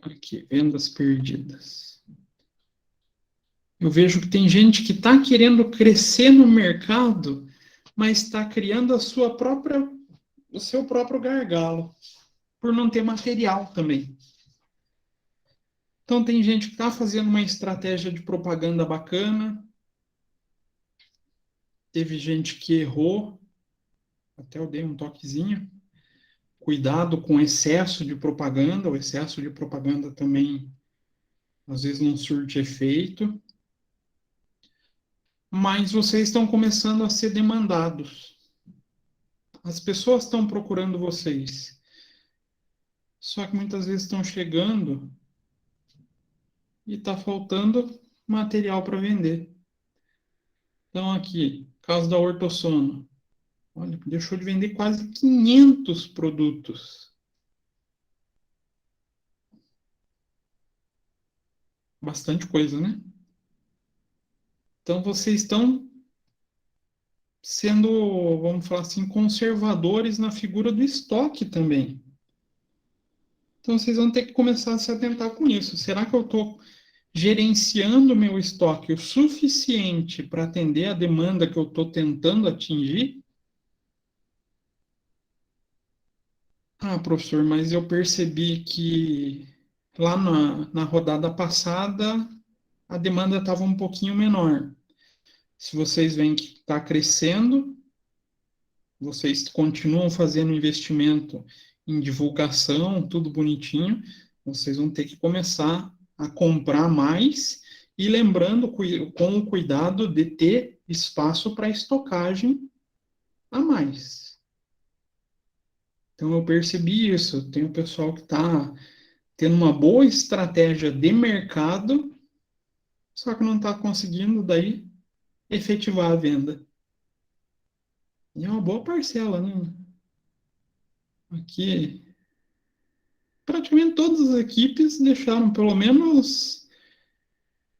Speaker 1: Aqui, vendas perdidas. Eu vejo que tem gente que está querendo crescer no mercado, mas está criando o seu próprio gargalo, por não ter material também. Então, tem gente que está fazendo uma estratégia de propaganda bacana, teve gente que errou, até eu dei um toquezinho. Cuidado com excesso de propaganda, o excesso de propaganda também às vezes não surte efeito, mas vocês estão começando a ser demandados. As pessoas estão procurando vocês. Só que muitas vezes estão chegando e está faltando material para vender. Então, aqui, caso da Ortossono. Olha, deixou de vender quase 500 produtos. Bastante coisa, né? Então, vocês estão sendo, vamos falar assim, conservadores na figura do estoque também. Então, vocês vão ter que começar a se atentar com isso. Será que eu estou gerenciando meu estoque o suficiente para atender a demanda que eu estou tentando atingir? Ah, professor, mas eu percebi que lá na rodada passada a demanda estava um pouquinho menor. Se vocês veem que está crescendo, vocês continuam fazendo investimento em divulgação, tudo bonitinho, vocês vão ter que começar a comprar mais e lembrando com o cuidado de ter espaço para estocagem a mais. Então eu percebi isso. Tem o pessoal que está tendo uma boa estratégia de mercado, só que não está conseguindo daí efetivar a venda. E é uma boa parcela, né? Aqui, praticamente todas as equipes deixaram pelo menos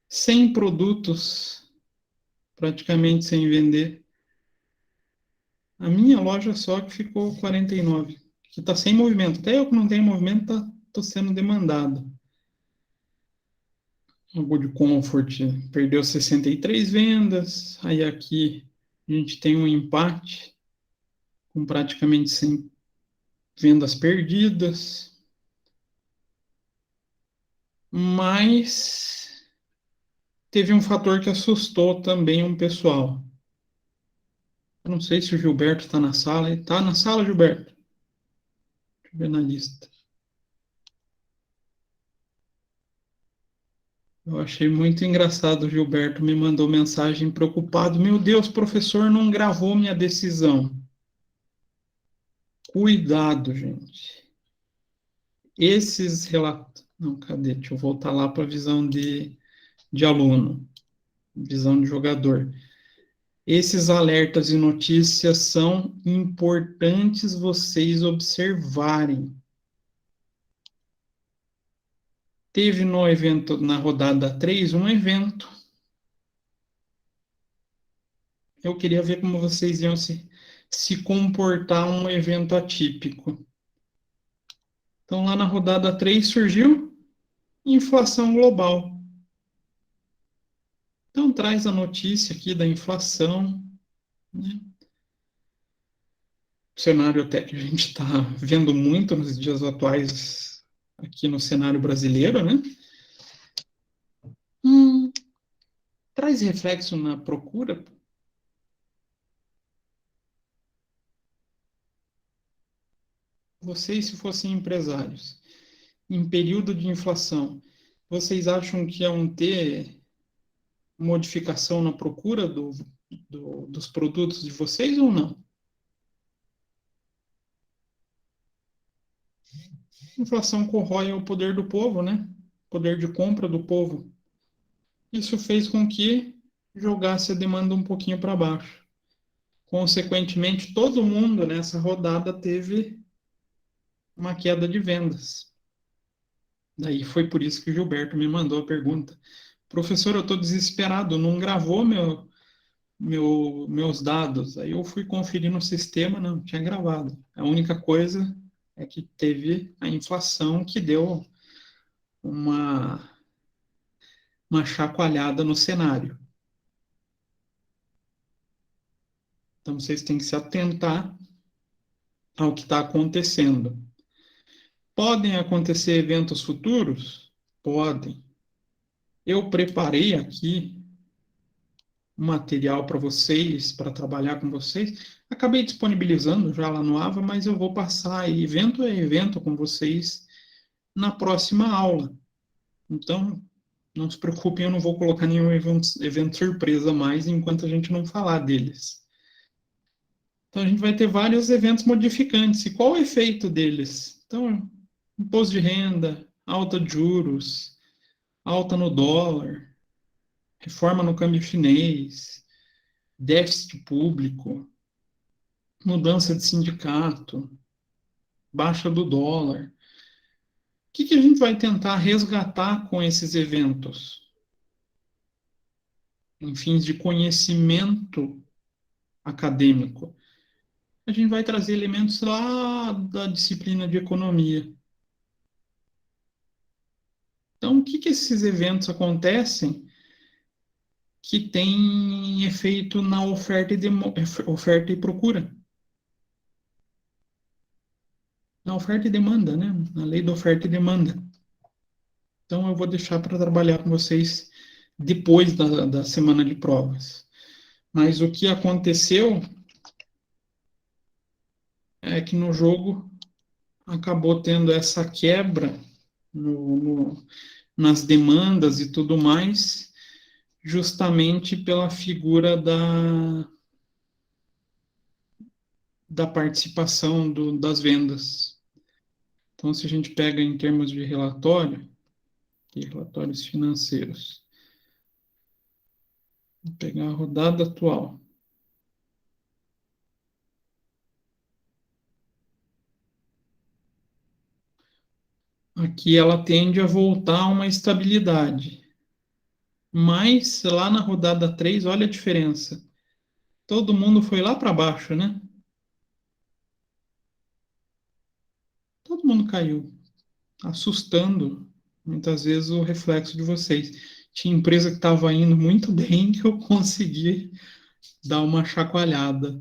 Speaker 1: 100 produtos praticamente sem vender. A minha loja só que ficou 49, que está sem movimento. Até eu que não tenho movimento, tô sendo demandado. O Good Comfort perdeu 63 vendas. Aí aqui a gente tem um empate com praticamente 100 vendas perdidas. Mas teve um fator que assustou também um pessoal. Eu não sei se o Gilberto está na sala. Está na sala, Gilberto? Deixa eu ver na lista. Eu achei muito engraçado. O Gilberto me mandou mensagem preocupado. Meu Deus, professor não gravou minha decisão. Cuidado, gente. Esses relatos. Não, cadê? Deixa eu voltar lá para a visão de aluno, visão de jogador. Esses alertas e notícias são importantes vocês observarem. Teve no evento, na rodada 3, um evento. Eu queria ver como vocês iam se comportar um evento atípico. Então, lá na rodada 3 surgiu inflação global. Então, traz a notícia aqui da inflação, né? Cenário até que a gente está vendo muito nos dias atuais aqui no cenário brasileiro, né? Hum, traz reflexo na procura. Vocês, se fossem empresários, em período de inflação, vocês acham que iam ter modificação na procura dos produtos de vocês ou não? Inflação corrói o poder do povo, né? Poder de compra do povo. Isso fez com que jogasse a demanda um pouquinho para baixo. Consequentemente, todo mundo nessa rodada teve uma queda de vendas. Daí foi por isso que o Gilberto me mandou a pergunta. Professor, eu estou desesperado, não gravou meus dados. Aí eu fui conferir no sistema, não tinha gravado. A única coisa é que teve a inflação que deu uma, uma chacoalhada no cenário. Então vocês têm que se atentar ao que está acontecendo. Podem acontecer eventos futuros? Podem. Eu preparei aqui um material para vocês, para trabalhar com vocês. Acabei disponibilizando já lá no AVA, mas eu vou passar evento a evento com vocês na próxima aula. Então, não se preocupem, eu não vou colocar nenhum evento surpresa mais enquanto a gente não falar deles. Então, a gente vai ter vários eventos modificantes. E qual o efeito deles? Então, imposto de renda, alta de juros, alta no dólar, reforma no câmbio chinês, déficit público, mudança de sindicato, baixa do dólar. O que a gente vai tentar resgatar com esses eventos? Em fins de conhecimento acadêmico. A gente vai trazer elementos lá da disciplina de economia. Então, o que que esses eventos acontecem que tem efeito na oferta e procura? Na oferta e demanda, né? Na lei da oferta e demanda. Então, eu vou deixar para trabalhar com vocês depois da semana de provas. Mas o que aconteceu é que no jogo acabou tendo essa quebra nas demandas e tudo mais, justamente pela figura da participação das vendas. Então, se a gente pega em termos de relatório, e relatórios financeiros, vou pegar a rodada atual. Aqui ela tende a voltar a uma estabilidade. Mas lá na rodada 3, olha a diferença. Todo mundo foi lá para baixo, né? Todo mundo caiu, assustando muitas vezes o reflexo de vocês. Tinha empresa que estava indo muito bem que eu consegui dar uma chacoalhada,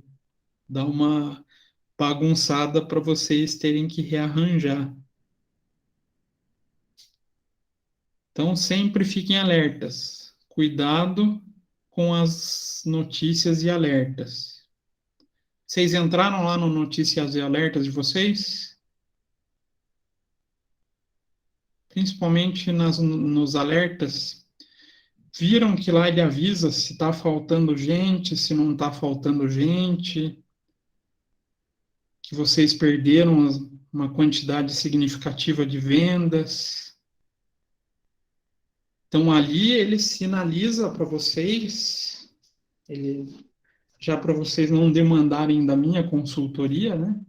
Speaker 1: dar uma bagunçada para vocês terem que rearranjar. Então, sempre fiquem alertas. Cuidado com as notícias e alertas. Vocês entraram lá no notícias e alertas de vocês? Principalmente nos alertas. Viram que lá ele avisa se está faltando gente, se não está faltando gente, que vocês perderam uma quantidade significativa de vendas. Então, ali ele sinaliza para vocês, já para vocês não demandarem da minha consultoria, né?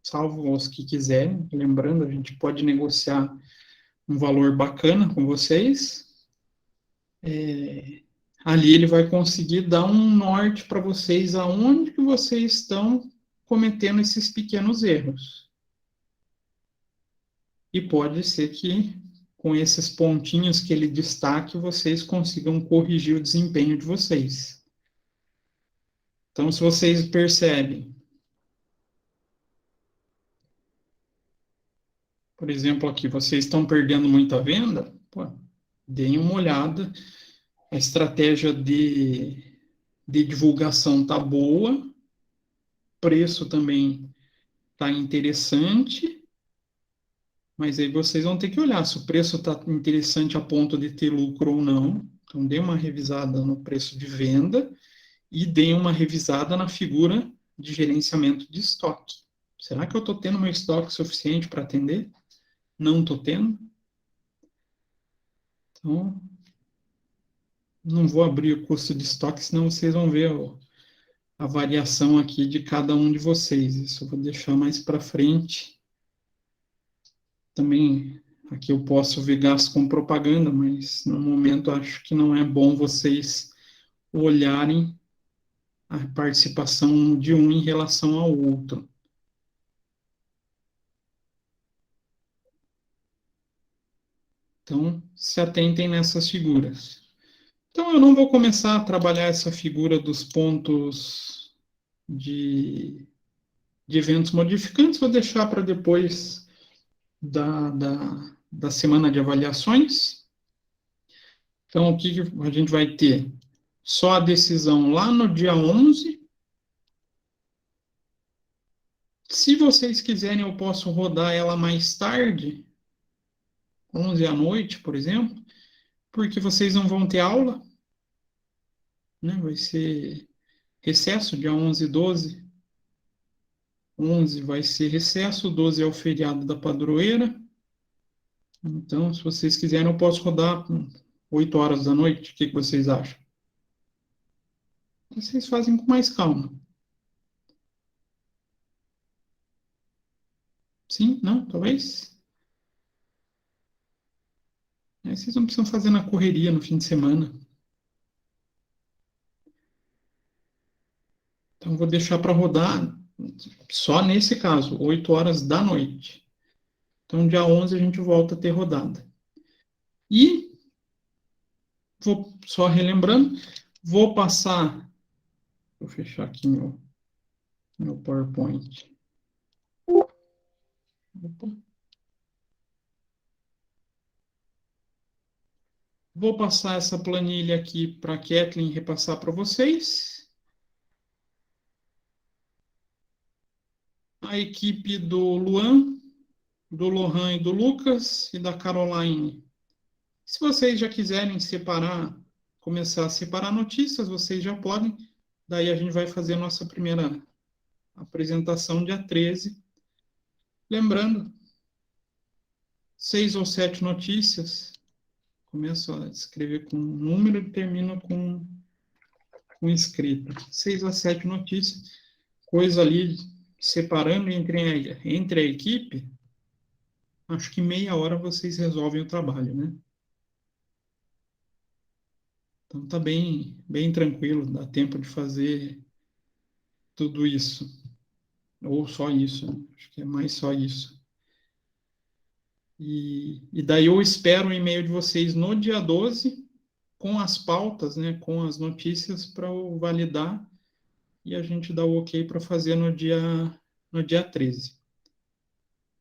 Speaker 1: Salvo os que quiserem. Lembrando, a gente pode negociar um valor bacana com vocês. Ali ele vai conseguir dar um norte para vocês aonde que vocês estão cometendo esses pequenos erros. E pode ser que com esses pontinhos que ele destaque, vocês consigam corrigir o desempenho de vocês. Então, se vocês percebem, por exemplo, aqui, vocês estão perdendo muita venda, pô, deem uma olhada. A estratégia de divulgação está boa, preço também está interessante, mas aí vocês vão ter que olhar se o preço está interessante a ponto de ter lucro ou não. Então, dê uma revisada no preço de venda e dê uma revisada na figura de gerenciamento de estoque. Será que eu estou tendo meu estoque suficiente para atender? Não estou tendo? Então, não vou abrir o custo de estoque, senão vocês vão ver a variação aqui de cada um de vocês. Isso eu vou deixar mais para frente. Também aqui eu posso ver gasto com propaganda, mas no momento acho que não é bom vocês olharem a participação de um em relação ao outro. Então, se atentem nessas figuras. Então, eu não vou começar a trabalhar essa figura dos pontos de eventos modificantes, vou deixar para depois da semana de avaliações. Então, o que a gente vai ter? Só a decisão lá no dia 11. Se vocês quiserem, eu posso rodar ela mais tarde, 11 à noite, por exemplo, porque vocês não vão ter aula, né? Vai ser recesso, dia 11 e 12. 11 vai ser recesso, 12 é o feriado da padroeira. Então, se vocês quiserem, eu posso rodar 8 horas da noite. O que vocês acham? Vocês fazem com mais calma. Sim? Não? Talvez? Aí vocês não precisam fazer na correria no fim de semana. Então, vou deixar para rodar só nesse caso, 8 horas da noite. Então, dia 11 a gente volta a ter rodada. E, vou só relembrando, vou passar, vou fechar aqui meu PowerPoint. Opa. Vou passar essa planilha aqui para a Kathleen repassar para vocês. A equipe do Luan, do Lohan e do Lucas e da Caroline. Se vocês já quiserem separar, começar a separar notícias, vocês já podem. Daí a gente vai fazer a nossa primeira apresentação dia 13. Lembrando, 6 ou 7 notícias. Começo a escrever com número e termino com escrita. 6 a 7 notícias. Coisa ali separando entre a equipe. Acho que meia hora vocês resolvem o trabalho, né? Então tá bem tranquilo, dá tempo de fazer tudo isso. Ou só isso, né? Acho que é mais só isso. E daí eu espero o e-mail de vocês no dia 12, com as pautas, né, com as notícias para eu validar e a gente dá o ok para fazer no dia 13.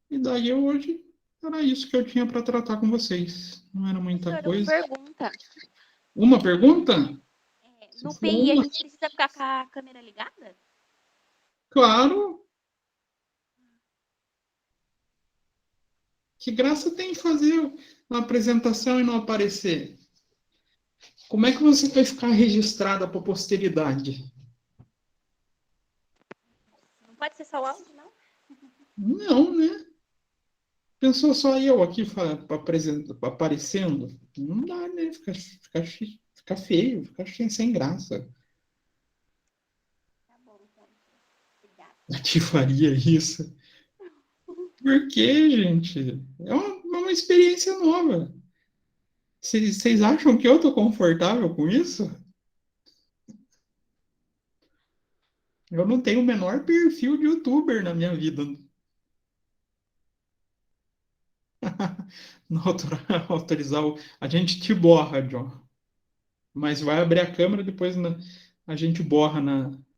Speaker 1: E daí hoje era isso que eu tinha para tratar com vocês. Não era muita
Speaker 2: Professora, uma
Speaker 1: coisa.
Speaker 2: pergunta.
Speaker 1: Uma pergunta? Se
Speaker 2: No
Speaker 1: for
Speaker 2: PI, a
Speaker 1: uma,
Speaker 2: gente precisa ficar com a câmera ligada?
Speaker 1: claro, que graça tem fazer uma apresentação e não aparecer? Como é que você vai ficar registrada para a posteridade?
Speaker 2: Não pode ser só o áudio, não?
Speaker 1: Não, né? Pensou só eu aqui aparecendo? Não dá, né? Fica feio, fica sem graça.
Speaker 2: Tá bom, então. Obrigada.
Speaker 1: A Ti faria isso? Por quê, gente? É uma experiência nova. Vocês acham que eu estou confortável com isso? Eu não tenho o menor perfil de youtuber na minha vida. Não autorizar a gente te borra, John. Mas vai abrir a câmera, depois a gente borra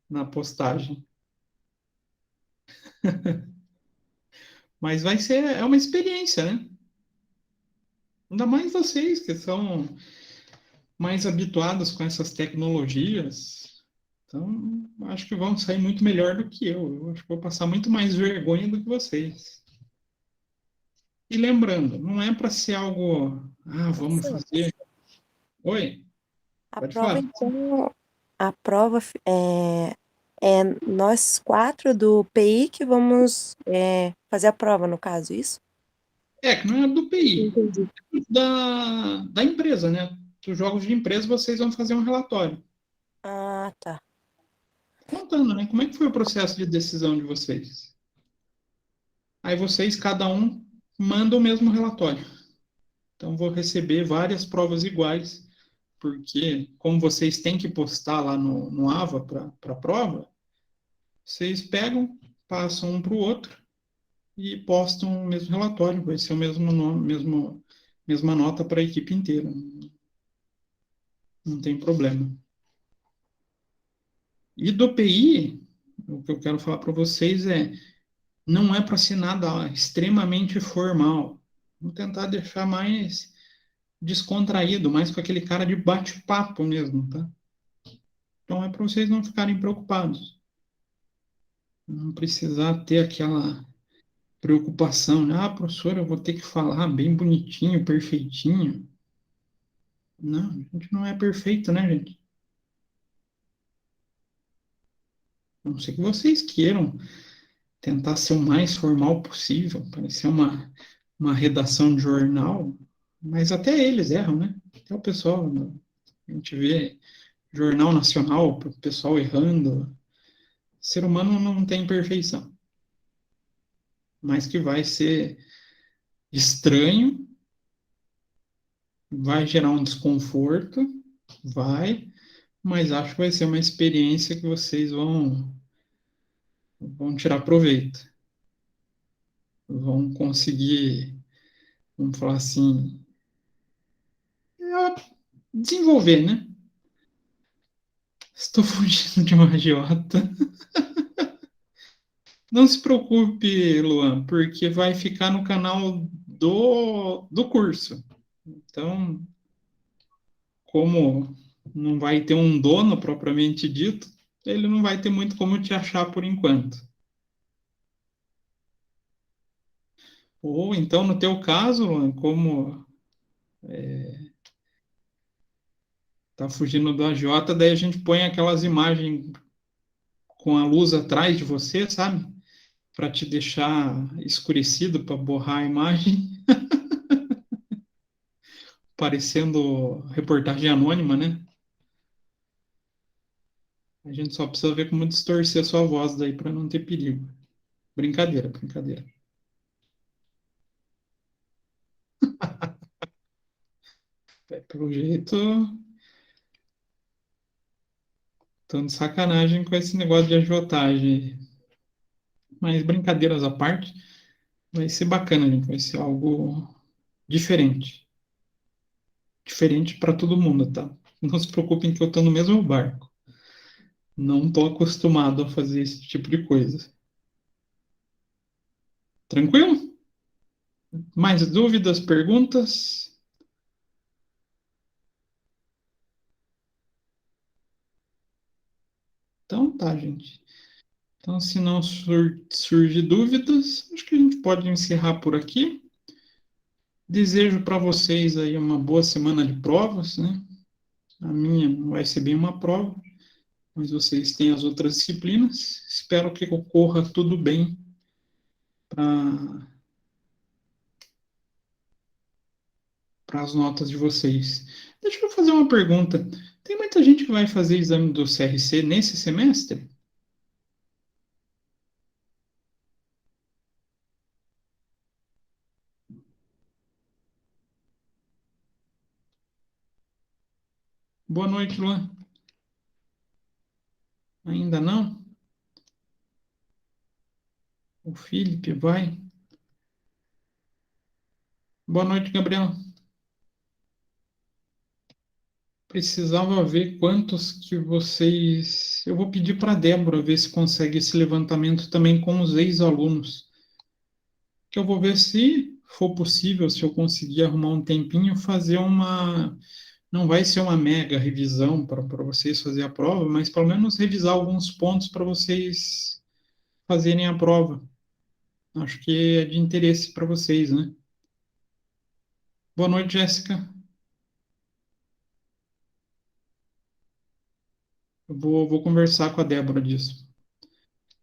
Speaker 1: na postagem. Mas é uma experiência, né? Ainda mais vocês que são mais habituados com essas tecnologias. Então, acho que vão sair muito melhor do que eu. Eu acho que vou passar muito mais vergonha do que vocês. E lembrando, não é para ser algo, vamos
Speaker 3: Professor,
Speaker 1: fazer. Oi,
Speaker 3: a
Speaker 1: pode
Speaker 3: prova,
Speaker 1: falar.
Speaker 3: então, a prova é nós quatro do PI que vamos fazer a prova, no caso, isso?
Speaker 1: É, que não é do PI,
Speaker 3: Entendi.
Speaker 1: da empresa, né? Dos jogos de empresa, vocês vão fazer um relatório.
Speaker 3: Ah, tá.
Speaker 1: Contando, né? Como é que foi o processo de decisão de vocês? Aí vocês, cada um, manda o mesmo relatório. Então, vou receber várias provas iguais, porque como vocês têm que postar lá no AVA para a prova, vocês pegam, passam um para o outro e postam o mesmo relatório. Vai ser o mesmo nome, mesma nota para a equipe inteira. Não tem problema. E do PI, o que eu quero falar para vocês não é para ser nada extremamente formal. Vou tentar deixar mais descontraído, mais com aquele cara de bate-papo mesmo, tá? Então é para vocês não ficarem preocupados. Não precisar ter aquela preocupação, né? Professor, eu vou ter que falar bem bonitinho, perfeitinho. Não, a gente não é perfeito, né, gente? A não ser que vocês queiram tentar ser o mais formal possível, parecer uma redação de jornal, mas até eles erram, né? Até o pessoal, a gente vê jornal nacional, o pessoal errando. O ser humano não tem perfeição, mas que vai ser estranho, vai gerar um desconforto, vai, mas acho que vai ser uma experiência que vocês vão tirar proveito, vão conseguir, vamos falar assim, desenvolver, né? Estou fugindo de uma agiota. Não se preocupe, Luan, porque vai ficar no canal do curso. Então, como não vai ter um dono propriamente dito, ele não vai ter muito como te achar por enquanto. Ou então, no teu caso, Luan, como tá fugindo do agiota, daí a gente põe aquelas imagens com a luz atrás de você, sabe? Para te deixar escurecido, para borrar a imagem, parecendo reportagem anônima, né? A gente só precisa ver como distorcer a sua voz daí para não ter perigo. Brincadeira, brincadeira. Pelo jeito, tô de sacanagem com esse negócio de agiotagem. Mas brincadeiras à parte, vai ser bacana, gente. Vai ser algo diferente. Diferente para todo mundo, tá? Não se preocupem que eu tô no mesmo barco. Não tô acostumado a fazer esse tipo de coisa. Tranquilo? Mais dúvidas, perguntas? Então tá, gente. Então, se não surgir dúvidas, acho que a gente pode encerrar por aqui. Desejo para vocês aí uma boa semana de provas, né? A minha vai ser bem uma prova, mas vocês têm as outras disciplinas. Espero que ocorra tudo bem para as notas de vocês. Deixa eu fazer uma pergunta. Tem muita gente que vai fazer exame do CRC nesse semestre? Boa noite, Luan. Ainda não? O Felipe vai. Boa noite, Gabriel. Precisava ver quantos que vocês. Eu vou pedir para a Débora ver se consegue esse levantamento também com os ex-alunos. Que eu vou ver se for possível, se eu conseguir arrumar um tempinho, fazer uma. Não vai ser uma mega revisão para vocês fazer a prova, mas pelo menos revisar alguns pontos para vocês fazerem a prova. Acho que é de interesse para vocês, né? Boa noite, Jéssica. Eu vou conversar com a Débora disso.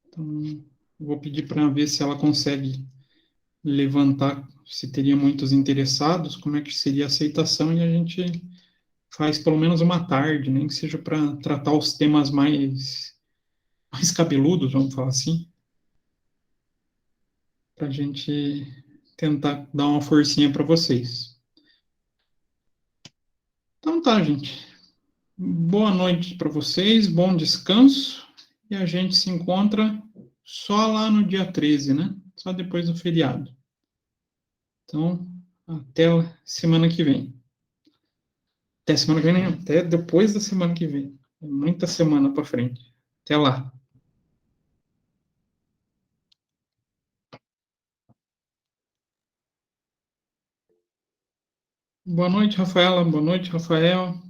Speaker 1: Então, vou pedir para ver se ela consegue levantar, se teria muitos interessados, como é que seria a aceitação, e a gente faz pelo menos uma tarde, nem que seja para tratar os temas mais cabeludos, vamos falar assim, para a gente tentar dar uma forcinha para vocês. Então tá, gente. Boa noite para vocês, bom descanso, e a gente se encontra só lá no dia 13, né? Só depois do feriado. Então, até semana que vem. Até semana que vem, não, até depois da semana que vem. É muita semana para frente. Até lá. Boa noite, Rafaela. Boa noite, Rafael.